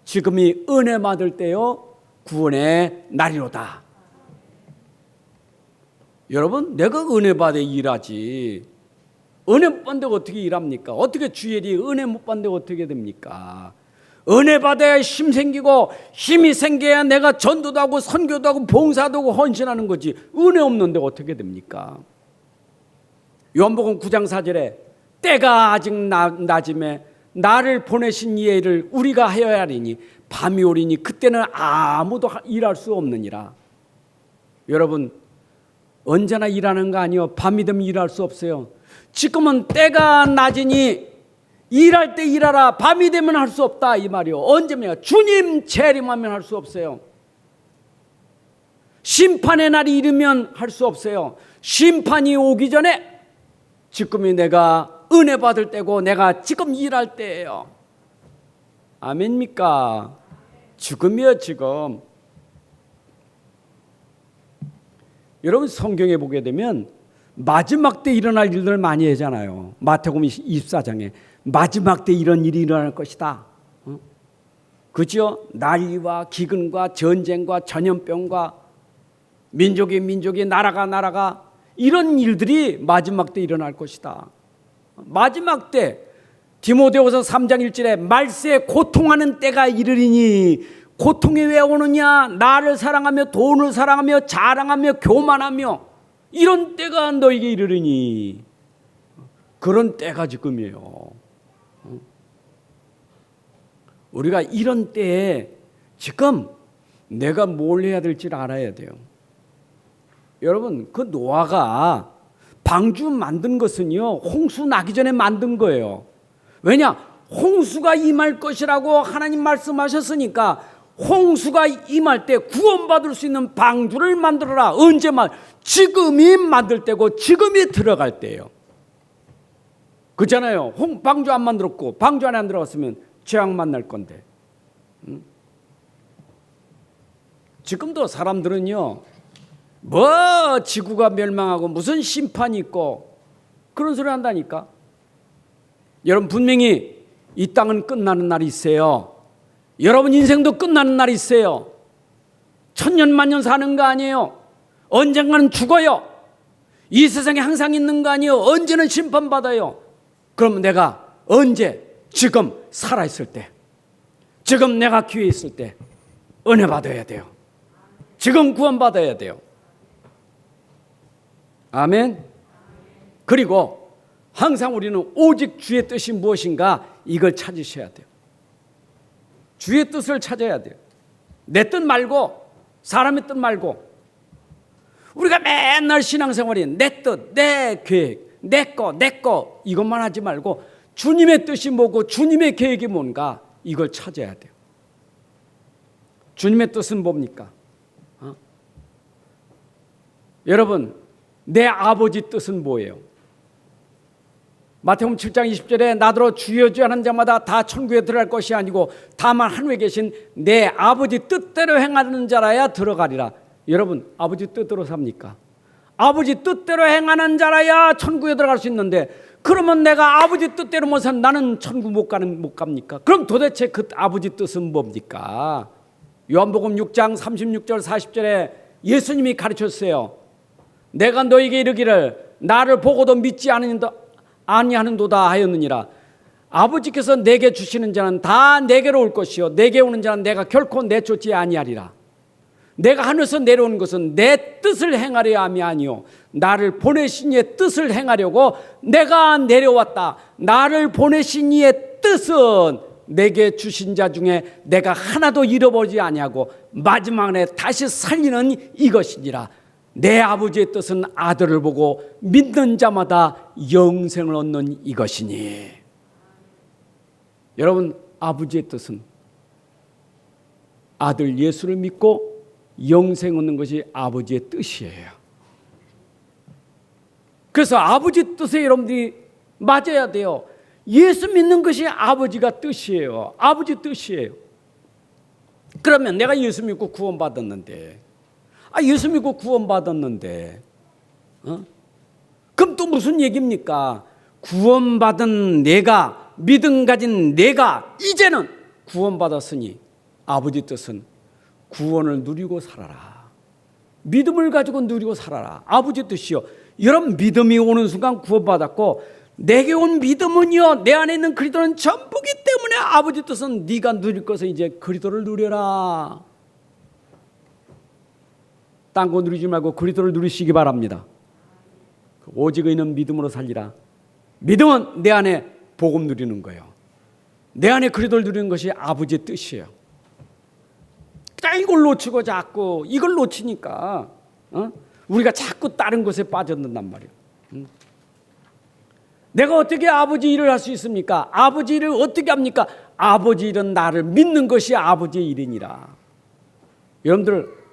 지금이 은혜 받을 때요 구원의 날이로다. 여러분 내가 은혜 받아 일하지 은혜 못 받는데 어떻게 일합니까? 어떻게 주일이 은혜 못 받는데 어떻게 됩니까? 은혜 받아야 힘 생기고 힘이 생겨야 내가 전도도 하고 선교도 하고 봉사도 하고 헌신하는 거지 은혜 없는데 어떻게 됩니까? 요한복음 9장 4절에 때가 아직 낮음에 나를 보내신 이 일을 우리가 하여야 하리니 밤이 오리니 그때는 아무도 일할 수 없느니라. 여러분 언제나 일하는 거 아니요. 밤이 되면 일할 수 없어요. 지금은 때가 낮으니 일할 때 일하라. 밤이 되면 할 수 없다 이 말이요. 언제면 주님 재림하면 할 수 없어요. 심판의 날이 이르면 할 수 없어요. 심판이 오기 전에 지금이 내가 은혜 받을 때고 내가 지금 일할 때예요. 아멘입니까? 지금이요 지금. 여러분 성경에 보게 되면 마지막 때 일어날 일들을 많이 하잖아요. 마태복음 24장에 마지막 때 이런 일이 일어날 것이다. 그죠? 난리와 기근과 전쟁과 전염병과 민족이 나라가 이런 일들이 마지막 때 일어날 것이다. 마지막 때 디모데후서 3장 1절에 말세에 고통하는 때가 이르리니 고통이 왜 오느냐? 나를 사랑하며 돈을 사랑하며 자랑하며 교만하며 이런 때가 너에게 이르리니 그런 때가 지금이에요. 우리가 이런 때에 지금 내가 뭘 해야 될지를 알아야 돼요. 여러분 그 노아가 방주 만든 것은요 홍수 나기 전에 만든 거예요. 왜냐? 홍수가 임할 것이라고 하나님 말씀하셨으니까 홍수가 임할 때 구원받을 수 있는 방주를 만들어라. 언제만? 지금이 만들 때고 지금이 들어갈 때예요. 그렇잖아요. 방주 안 만들었고 방주 안에 안 들어갔으면 재앙 만날 건데. 지금도 사람들은요 뭐 지구가 멸망하고 무슨 심판이 있고 그런 소리 한다니까. 여러분 분명히 이 땅은 끝나는 날이 있어요. 여러분 인생도 끝나는 날이 있어요. 천년 만년 사는 거 아니에요. 언젠가는 죽어요. 이 세상에 항상 있는 거 아니에요. 언제는 심판받아요. 그럼 내가 언제? 지금 살아있을 때, 지금 내가 기회 있을 때 은혜 받아야 돼요. 지금 구원받아야 돼요. 아멘. 그리고 항상 우리는 오직 주의 뜻이 무엇인가 이걸 찾으셔야 돼요. 주의 뜻을 찾아야 돼요. 내 뜻 말고, 사람의 뜻 말고. 우리가 맨날 신앙생활이 내 뜻, 내 계획, 내 거 이것만 하지 말고 주님의 뜻이 뭐고 주님의 계획이 뭔가 이걸 찾아야 돼요. 주님의 뜻은 뭡니까? 여러분, 내 아버지 뜻은 뭐예요? 마태복음 7장 20절에 나더러 주여 주여 하는 자마다 다 천국에 들어갈 것이 아니고 다만 하늘에 계신 내 아버지 뜻대로 행하는 자라야 들어가리라. 여러분, 아버지 뜻대로 삽니까? 아버지 뜻대로 행하는 자라야 천국에 들어갈 수 있는데, 그러면 내가 아버지 뜻대로 못 산 나는 천국 못 갑니까? 그럼 도대체 그 아버지 뜻은 뭡니까? 요한복음 6장 36절 40절에 예수님이 가르쳤어요. 내가 너에게 이르기를 나를 보고도 믿지 아니하는도다 하였느니라. 아버지께서 내게 주시는 자는 다 내게로 올 것이요 내게 오는 자는 내가 결코 내쫓지 아니하리라. 내가 하늘에서 내려오는 것은 내 뜻을 행하려 함이 아니요 나를 보내신 이의 뜻을 행하려고 내가 내려왔다. 나를 보내신 이의 뜻은 내게 주신 자 중에 내가 하나도 잃어버리지 아니하고 마지막에 다시 살리는 이것이니라. 내 아버지의 뜻은 아들을 보고 믿는 자마다 영생을 얻는 이것이니. 여러분, 아버지의 뜻은 아들 예수를 믿고 영생 얻는 것이 아버지의 뜻이에요. 그래서 아버지 뜻에 여러분들이 맞아야 돼요. 예수 믿는 것이 아버지가 뜻이에요. 아버지 뜻이에요. 그러면 내가 예수 믿고 구원받았는데, 예수 믿고 구원받았는데, 그럼 또 무슨 얘기입니까? 구원받은 내가, 믿음 가진 내가 이제는 구원받았으니 아버지 뜻은 구원을 누리고 살아라. 믿음을 가지고 누리고 살아라. 아버지 뜻이요. 여러분, 믿음이 오는 순간 구원받았고, 내게 온 믿음은요, 내 안에 있는 그리스도는 전부기 때문에 아버지 뜻은 네가 누릴 것은 이제 그리스도를 누려라. 딴 거 누리지 말고 그리스도를 누리시기 바랍니다. 오직 의는 믿음으로 살리라. 믿음은 내 안에 복음 누리는 거예요. 내 안에 그리스도를 누리는 것이 아버지의 뜻이에요. 이걸 놓치고 자꾸 이걸 놓치니까 우리가 자꾸 다른 것에 빠져든단 말이에요. 내가 어떻게 아버지 일을 할 수 있습니까? 아버지 일을 어떻게 합니까? 아버지 일은 나를 믿는 것이 아버지의 일이니라. 여러분들,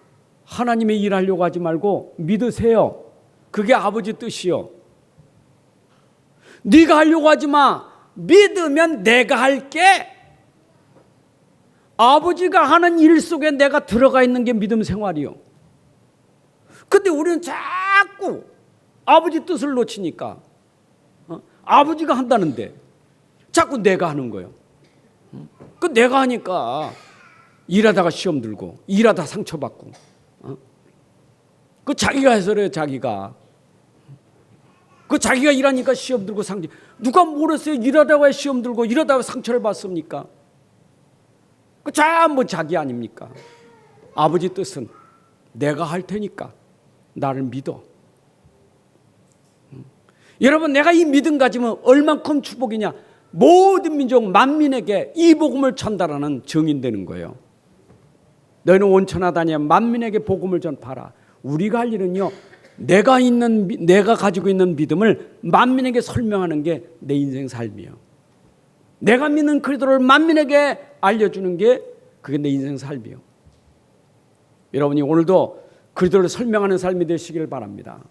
하나님의 일하려고 하지 말고 믿으세요. 그게 아버지 뜻이요. 네가 하려고 하지 마. 믿으면 내가 할게. 아버지가 하는 일 속에 내가 들어가 있는 게 믿음 생활이요. 근데 우리는 자꾸 아버지 뜻을 놓치니까 아버지가 한다는데 자꾸 내가 하는 거예요. 그 내가 하니까 일하다가 시험 들고 일하다 상처받고 그 자기가 해서 그래요. 자기가 일하니까 시험 들고 상처. 누가 뭐랬어요? 일하다가 시험 들고 일하다가 상처를 받습니까? 그 전부 자기 아닙니까? 아버지 뜻은 내가 할 테니까 나를 믿어. 여러분, 내가 이 믿음 가지면 얼만큼 축복이냐? 모든 민족 만민에게 이 복음을 전달하는 증인되는 거예요. 너희는 온천하다니 만민에게 복음을 전파라. 우리가 할 일은요, 내가 가지고 있는 믿음을 만민에게 설명하는 게 내 인생 삶이에요. 내가 믿는 그리스도를 만민에게 알려주는 게 그게 내 인생 삶이에요. 여러분이 오늘도 그리스도를 설명하는 삶이 되시길 바랍니다.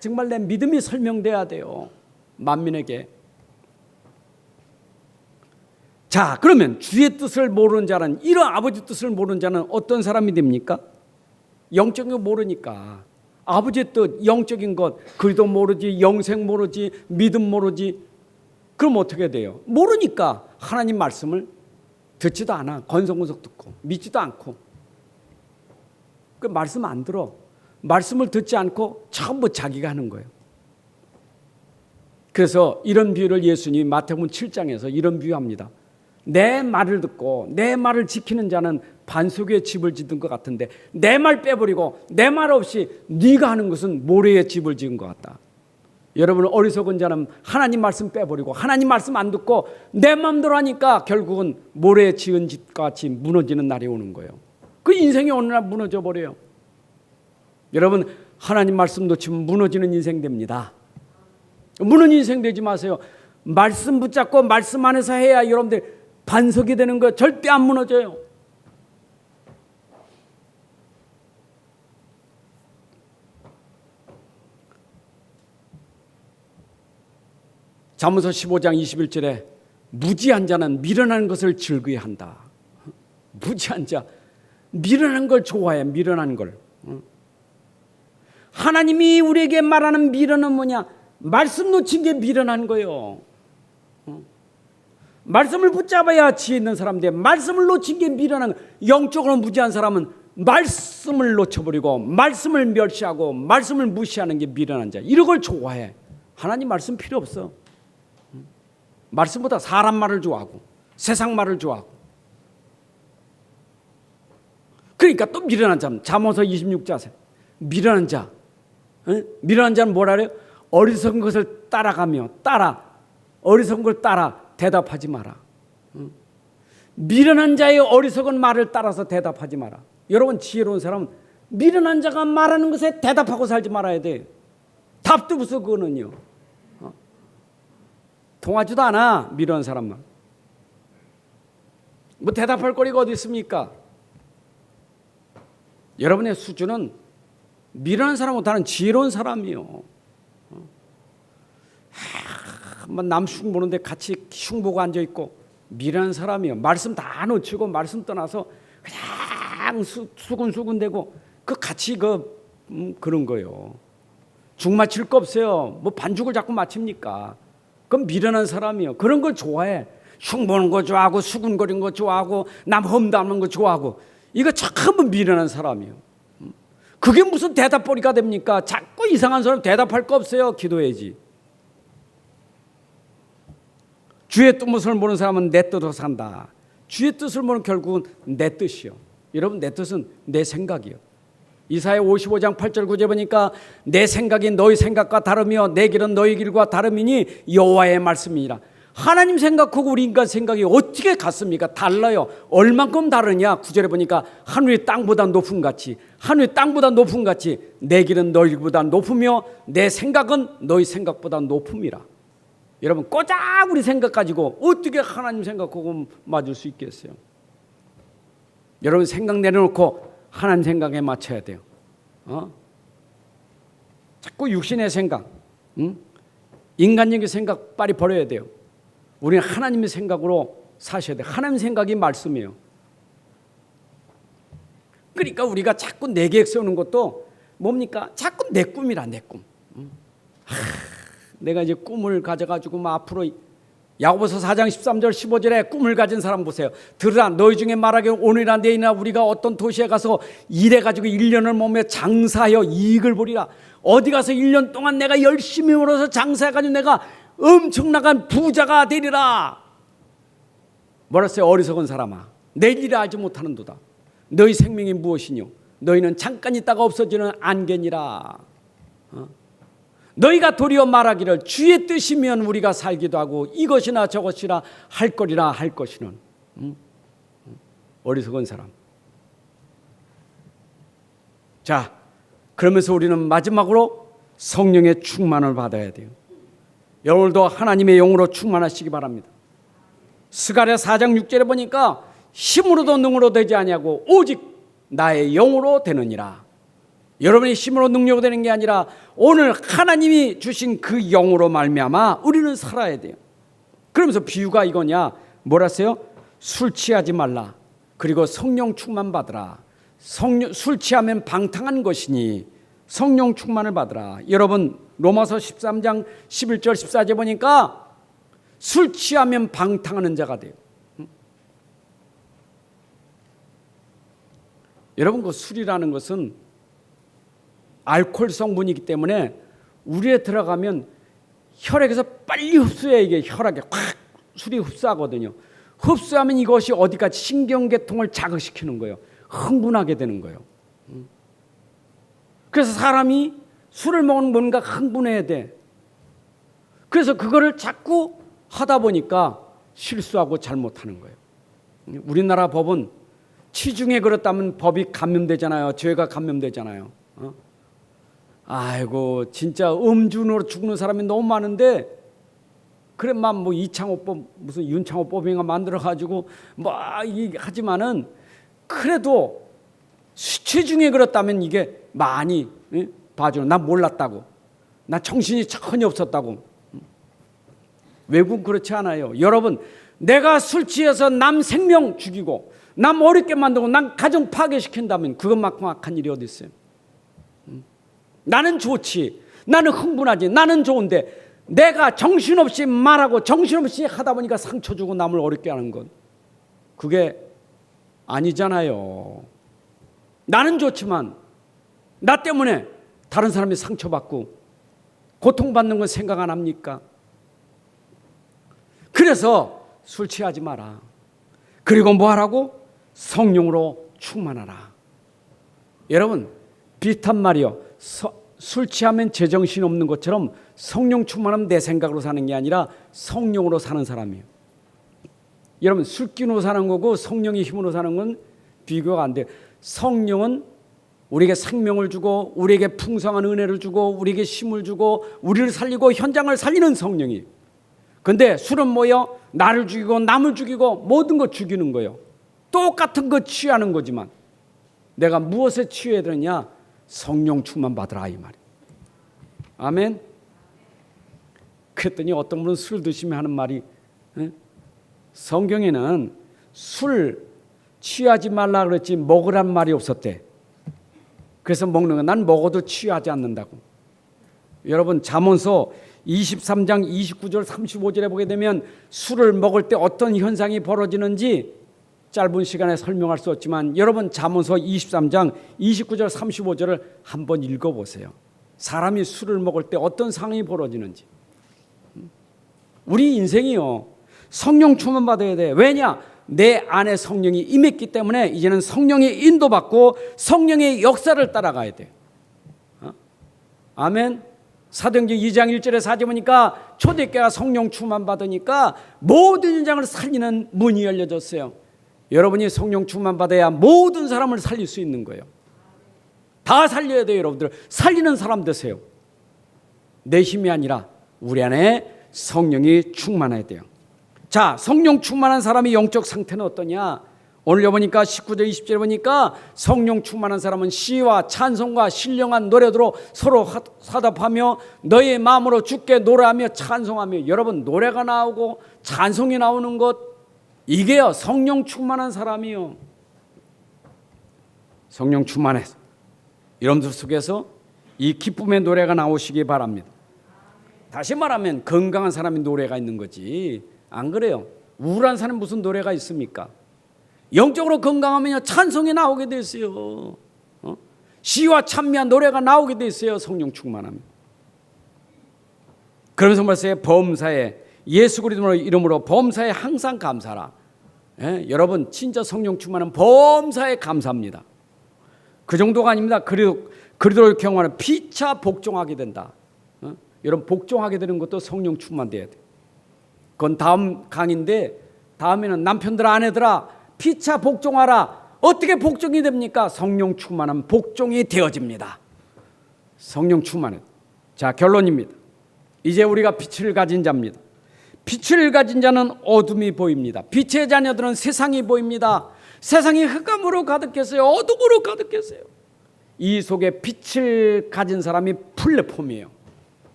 정말 내 믿음이 설명돼야 돼요. 만민에게. 자, 그러면 주의 뜻을 모르는 자는, 이런 아버지 뜻을 모르는 자는 어떤 사람이 됩니까? 영적인 거 모르니까. 아버지의 뜻, 영적인 것, 그리스도 모르지, 영생 모르지, 믿음 모르지. 그럼 어떻게 돼요? 모르니까 하나님 말씀을 듣지도 않아. 건성건성 듣고 믿지도 않고. 그 말씀 안 들어. 말씀을 듣지 않고 전부 자기가 하는 거예요. 그래서 이런 비유를 예수님이 마태복음 7장에서 이런 비유합니다. 내 말을 듣고 내 말을 지키는 자는 반석에 집을 짓는 것 같은데 내 말 빼버리고 내 말 없이 네가 하는 것은 모래에 집을 지은 것 같다. 여러분, 어리석은 자는 하나님 말씀 빼버리고 하나님 말씀 안 듣고 내 마음대로 하니까 결국은 모래에 지은 집과 같이 무너지는 날이 오는 거예요. 그 인생이 어느 날 무너져 버려요. 여러분, 하나님 말씀 놓치면 무너지는 인생 됩니다. 무너지는 인생 되지 마세요. 말씀 붙잡고 말씀 안에서 해야 여러분들 반석이 되는 거 절대 안 무너져요. 잠언서 15장 21절에 무지한 자는 미련한 것을 즐거워한다. 무지한 자, 미련한 걸 좋아해. 미련한 걸. 하나님이 우리에게 말하는 미련은 뭐냐? 말씀 놓친 게 미련한 거예요. 말씀을 붙잡아야 지혜 있는 사람인데 말씀을 놓친 게 미련한 거예요. 영적으로 무지한 사람은 말씀을 놓쳐버리고 말씀을 멸시하고 말씀을 무시하는 게 미련한 자. 이런 걸 좋아해. 하나님 말씀 필요 없어. 말씀보다 사람 말을 좋아하고 세상 말을 좋아하고. 그러니까 또 미련한 자. 잠언서 26장 미련한 자. 미련한 자는 뭐라 그래요? 어리석은 것을 따라가며 어리석은 걸 따라 대답하지 마라. 미련한 자의 어리석은 말을 따라서 대답하지 마라. 여러분, 지혜로운 사람은 미련한 자가 말하는 것에 대답하고 살지 말아야 돼. 답도 없어. 그거는요 통하지도 않아. 미련한 사람만 뭐 대답할 거리가 어디 있습니까? 여러분의 수준은 미련한 사람보다는 지혜로운 사람이요. 남 흉 보는데 같이 흉 보고 앉아 있고 미련한 사람이요. 말씀 다 놓치고 말씀 떠나서 그냥 수근수근대고 그 같이 그런 거요. 죽 맞힐 거 없어요. 뭐 반죽을 자꾸 맞춥니까? 그건 미련한 사람이요. 그런 걸 좋아해. 흉 보는 거 좋아하고 수근거리는 거 좋아하고 남 험담하는 거 좋아하고 이거 전부 미련한 사람이요. 그게 무슨 대답거리가 됩니까? 자꾸 이상한 사람 대답할 거 없어요. 기도해야지. 주의 뜻을 모르는 사람은 내 뜻으로 산다. 주의 뜻을 모르는 결국은 내 뜻이요. 여러분, 내 뜻은 내 생각이요. 이사야 55장 8절 9절 보니까 내 생각이 너희 생각과 다르며 내 길은 너희 길과 다름이니 여호와의 말씀이니라. 하나님 생각하고 우리 인간 생각이 어떻게 같습니까? 달라요. 얼만큼 다르냐? 9절에 보니까 하늘이 땅보다 높은 같이, 하늘이 땅보다 높은 같이 내 길은 너희 길보다 높으며 내 생각은 너희 생각보다 높음이라. 여러분, 꼬작 우리 생각 가지고 어떻게 하나님 생각하고 맞을 수 있겠어요? 여러분, 생각 내려놓고 하나님 생각에 맞춰야 돼요. 자꾸 육신의 생각, 인간적인 생각 빨리 버려야 돼요. 우리는 하나님의 생각으로 사셔야 돼요. 하나님 생각이 말씀이에요. 그러니까 우리가 자꾸 내 계획 세우는 것도 뭡니까? 자꾸 내 꿈이라. 내 꿈. 내가 이제 꿈을 가져가지고 앞으로 야고보서 4장 13절 15절에 꿈을 가진 사람 보세요. 들으라, 너희 중에 말하기를 오늘이나 내일이나 우리가 어떤 도시에 가서 일해가지고 1년을 몸에 장사하여 이익을 보리라. 어디 가서 1년 동안 내가 열심히 벌어서 장사해가지고 내가 엄청나간 부자가 되리라. 뭐랬어요? 어리석은 사람아, 내일이라 알지 못하는도다. 너희 생명이 무엇이뇨? 너희는 잠깐 있다가 없어지는 안개니라. 너희가 도리어 말하기를 주의 뜻이면 우리가 살기도 하고 이것이나 저것이라 할 거리라 할 것이는. 어리석은 사람. 자, 그러면서 우리는 마지막으로 성령의 충만을 받아야 돼요. 오늘도 하나님의 영으로 충만하시기 바랍니다. 스가랴 4장 6절에 보니까 힘으로도 능으로 되지 아니하고 오직 나의 영으로 되느니라. 여러분의 힘으로 능력으로 되는 게 아니라 오늘 하나님이 주신 그 영으로 말미암아 우리는 살아야 돼요. 그러면서 비유가 이거냐? 뭐라세요? 술 취하지 말라. 그리고 성령 충만 받으라. 술 취하면 방탕한 것이니 성령 충만을 받으라. 여러분, 로마서 13장 11절 14절 보니까 술 취하면 방탕하는 자가 돼요. 여러분, 그 술이라는 것은 알코올 성분이기 때문에 우리에 들어가면 혈액에서 빨리 흡수해. 이게 혈액에 확 술이 흡수하거든요. 흡수하면 이것이 어디까지 신경계통을 자극시키는 거예요. 흥분하게 되는 거예요. 그래서 사람이 술을 먹으면 뭔가 흥분해야 돼. 그래서 그거를 자꾸 하다 보니까 실수하고 잘못하는 거예요. 우리나라 법은 치중에 그렇다면 법이 감염되잖아요. 죄가 감염되잖아요. 아이고, 진짜 음주로 죽는 사람이 너무 많은데, 그래만 뭐 이창호법, 무슨 윤창호법인가 만들어가지고 뭐 하지만은, 그래도 치중에 그렇다면 이게 많이 봐주는. 난 몰랐다고, 나 정신이 전혀 없었다고. 외국은 그렇지 않아요. 여러분, 내가 술 취해서 남 생명 죽이고 남 어렵게 만들고 남 가정 파괴시킨다면 그것만큼 악한 일이 어디 있어요? 나는 좋지, 나는 흥분하지, 나는 좋은데 내가 정신없이 말하고 정신없이 하다 보니까 상처 주고 남을 어렵게 하는 건 그게 아니잖아요. 나는 좋지만 나 때문에 다른 사람이 상처받고 고통받는 건 생각 안 합니까? 그래서 술 취하지 마라. 그리고 뭐 하라고? 성령으로 충만하라. 여러분, 비슷한 말이요. 술 취하면 제정신 없는 것처럼 성령 충만하면 내 생각으로 사는 게 아니라 성령으로 사는 사람이에요. 여러분, 술기로 사는 거고 성령의 힘으로 사는 건 비교가 안 돼요. 성령은 우리에게 생명을 주고 우리에게 풍성한 은혜를 주고 우리에게 힘을 주고 우리를 살리고 현장을 살리는 성령이에요. 근데 술은 뭐예요? 나를 죽이고 남을 죽이고 모든 거 죽이는 거예요. 똑같은 거 취하는 거지만 내가 무엇에 취해야 되느냐? 성령 충만 받으라, 이 말이에요. 아멘. 그랬더니 어떤 분은 술 드시면 하는 말이, 성경에는 술 취하지 말라 그랬지 먹으란 말이 없었대. 그래서 먹는 거, 난 먹어도 취하지 않는다고. 여러분, 잠언서 23장 29절 35절에 보게 되면 술을 먹을 때 어떤 현상이 벌어지는지 짧은 시간에 설명할 수 없지만 여러분, 잠언서 23장 29절 35절을 한번 읽어보세요. 사람이 술을 먹을 때 어떤 상황이 벌어지는지. 우리 인생이요, 성령 충만 받아야 돼. 왜냐? 내 안에 성령이 임했기 때문에 이제는 성령의 인도받고 성령의 역사를 따라가야 돼. 아멘. 사도행전 2장 1절에 4절 보니까 초대교회가 성령 충만 받으니까 모든 현장을 살리는 문이 열려졌어요. 여러분이 성령 충만 받아야 모든 사람을 살릴 수 있는 거예요. 다 살려야 돼요. 여러분들 살리는 사람 되세요. 내 힘이 아니라 우리 안에 성령이 충만해야 돼요. 자, 성령 충만한 사람의 영적 상태는 어떠냐? 오늘 보니까 19절 20절에 보니까 성령 충만한 사람은 시와 찬송과 신령한 노래로 서로 화답하며 너의 마음으로 주께 노래하며 찬송하며. 여러분, 노래가 나오고 찬송이 나오는 것, 이게요 성령 충만한 사람이요. 성령 충만해서 여러분들 속에서 이 기쁨의 노래가 나오시기 바랍니다. 다시 말하면 건강한 사람이 노래가 있는 거지, 안 그래요? 우울한 사람은 무슨 노래가 있습니까? 영적으로 건강하면요 찬송이 나오게 돼 있어요. 시와 찬미한 노래가 나오게 돼 있어요. 성령 충만하면. 그러면서 말씀에 범사에 예수 그리스도 이름으로 범사에 항상 감사라. 여러분, 진짜 성령 충만은 범사에 감사합니다. 그 정도가 아닙니다. 그리스도를 경험하는 피차 복종하게 된다. 여러분, 복종하게 되는 것도 성령 충만돼야 돼. 그건 다음 강의인데, 다음에는 남편들아 아내들아 피차 복종하라. 어떻게 복종이 됩니까? 성령 충만하면 복종이 되어집니다. 성령 충만은. 자, 결론입니다. 이제 우리가 빛을 가진 자입니다. 빛을 가진 자는 어둠이 보입니다. 빛의 자녀들은 세상이 보입니다. 세상이 흑암으로 가득했어요. 어둠으로 가득했어요. 이 속에 빛을 가진 사람이 플랫폼이에요.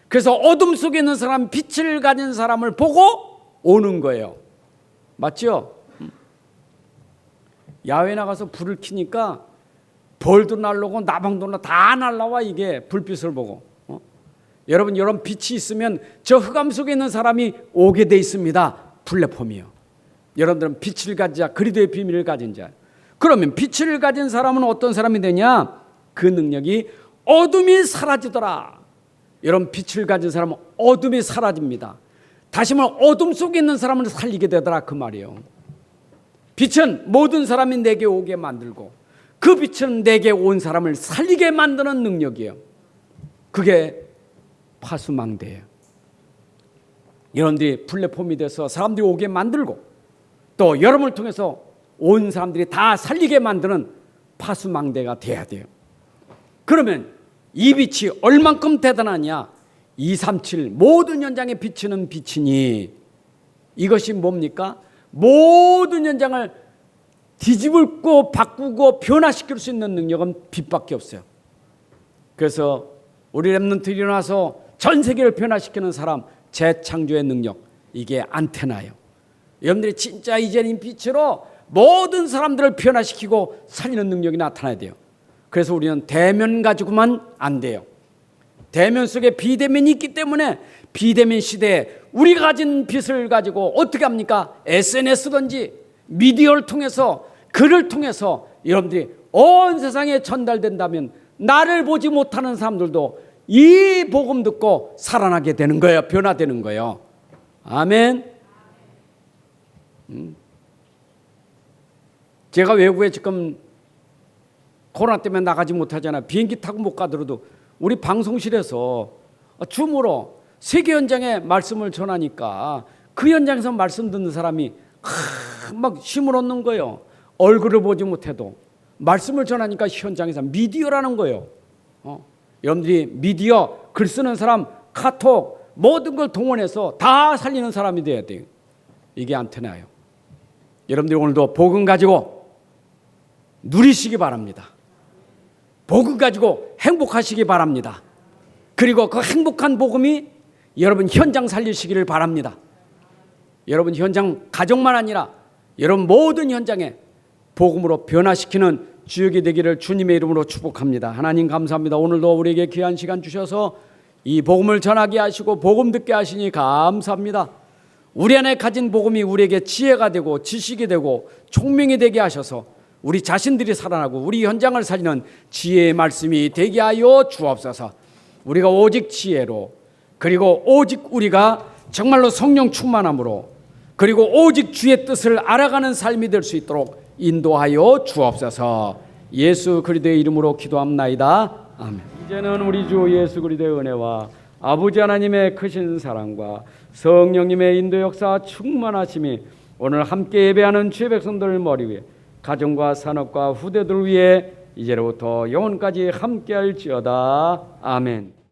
그래서 어둠 속에 있는 사람, 빛을 가진 사람을 보고 오는 거예요. 맞죠? 야외 나가서 불을 켜니까 벌도 날라오고 나방도 다 날라와. 이게 불빛을 보고. 여러분 이런 빛이 있으면 저 흑암 속에 있는 사람이 오게 돼 있습니다. 플랫폼이요. 여러분들은 빛을 가지자 그리스도의 비밀을 가진 자. 그러면 빛을 가진 사람은 어떤 사람이 되냐? 그 능력이 어둠이 사라지더라. 여러분 빛을 가진 사람은 어둠이 사라집니다. 다시 말하면 어둠 속에 있는 사람을 살리게 되더라 그 말이에요. 빛은 모든 사람이 내게 오게 만들고 그 빛은 내게 온 사람을 살리게 만드는 능력이에요. 그게 파수망대예요. 여러분들이 플랫폼이 돼서 사람들이 오게 만들고 또 여러분을 통해서 온 사람들이 다 살리게 만드는 파수망대가 돼야 돼요. 그러면 이 빛이 얼만큼 대단하냐? 237 모든 현장에 비치는 빛이니 이것이 뭡니까? 모든 현장을 뒤집고 바꾸고 변화시킬 수 있는 능력은 빛밖에 없어요. 그래서 우리 렘넌트 일어나서 전 세계를 변화시키는 사람 재창조의 능력, 이게 안테나예요. 여러분들이 진짜 이제는 빛으로 모든 사람들을 변화시키고 살리는 능력이 나타나야 돼요. 그래서 우리는 대면 가지고만 안 돼요. 대면 속에 비대면이 있기 때문에 비대면 시대에 우리가 가진 빛을 가지고 어떻게 합니까? SNS든지 미디어를 통해서 글을 통해서 여러분들이 온 세상에 전달된다면 나를 보지 못하는 사람들도 이 복음 듣고 살아나게 되는 거예요. 변화되는 거예요. 아멘. 제가 외국에 지금 코로나 때문에 나가지 못하잖아요. 비행기 타고 못 가더라도 우리 방송실에서 줌으로 세계 현장에 말씀을 전하니까 그 현장에서 말씀 듣는 사람이 막 힘을 얻는 거예요. 얼굴을 보지 못해도 말씀을 전하니까 현장에서 미디어라는 거예요. 여러분들이 미디어, 글 쓰는 사람, 카톡 모든 걸 동원해서 다 살리는 사람이 돼야 돼요. 이게 안테나예요. 여러분들이 오늘도 복음 가지고 누리시기 바랍니다. 복음 가지고 행복하시기 바랍니다. 그리고 그 행복한 복음이 여러분 현장 살리시기를 바랍니다. 여러분 현장 가정만 아니라 여러분 모든 현장에 복음으로 변화시키는 주역이 되기를 주님의 이름으로 축복합니다. 하나님 감사합니다. 오늘도 우리에게 귀한 시간 주셔서 이 복음을 전하게 하시고 복음 듣게 하시니 감사합니다. 우리 안에 가진 복음이 우리에게 지혜가 되고 지식이 되고 총명이 되게 하셔서 우리 자신들이 살아나고 우리 현장을 살리는 지혜의 말씀이 되게 하여 주옵소서. 우리가 오직 지혜로 그리고 오직 우리가 정말로 성령 충만함으로 그리고 오직 주의 뜻을 알아가는 삶이 될 수 있도록 인도하여 주옵소서. 예수 그리스도의 이름으로 기도합나이다. 아멘. 이제는 우리 주 예수 그리스도의 은혜와 아버지 하나님의 크신 사랑과 성령님의 인도 역사 충만하심이 오늘 함께 예배하는 주의 백성들 머리 위에 가정과 산업과 후대들 위에 이제로부터 영원까지 함께할지어다. 아멘.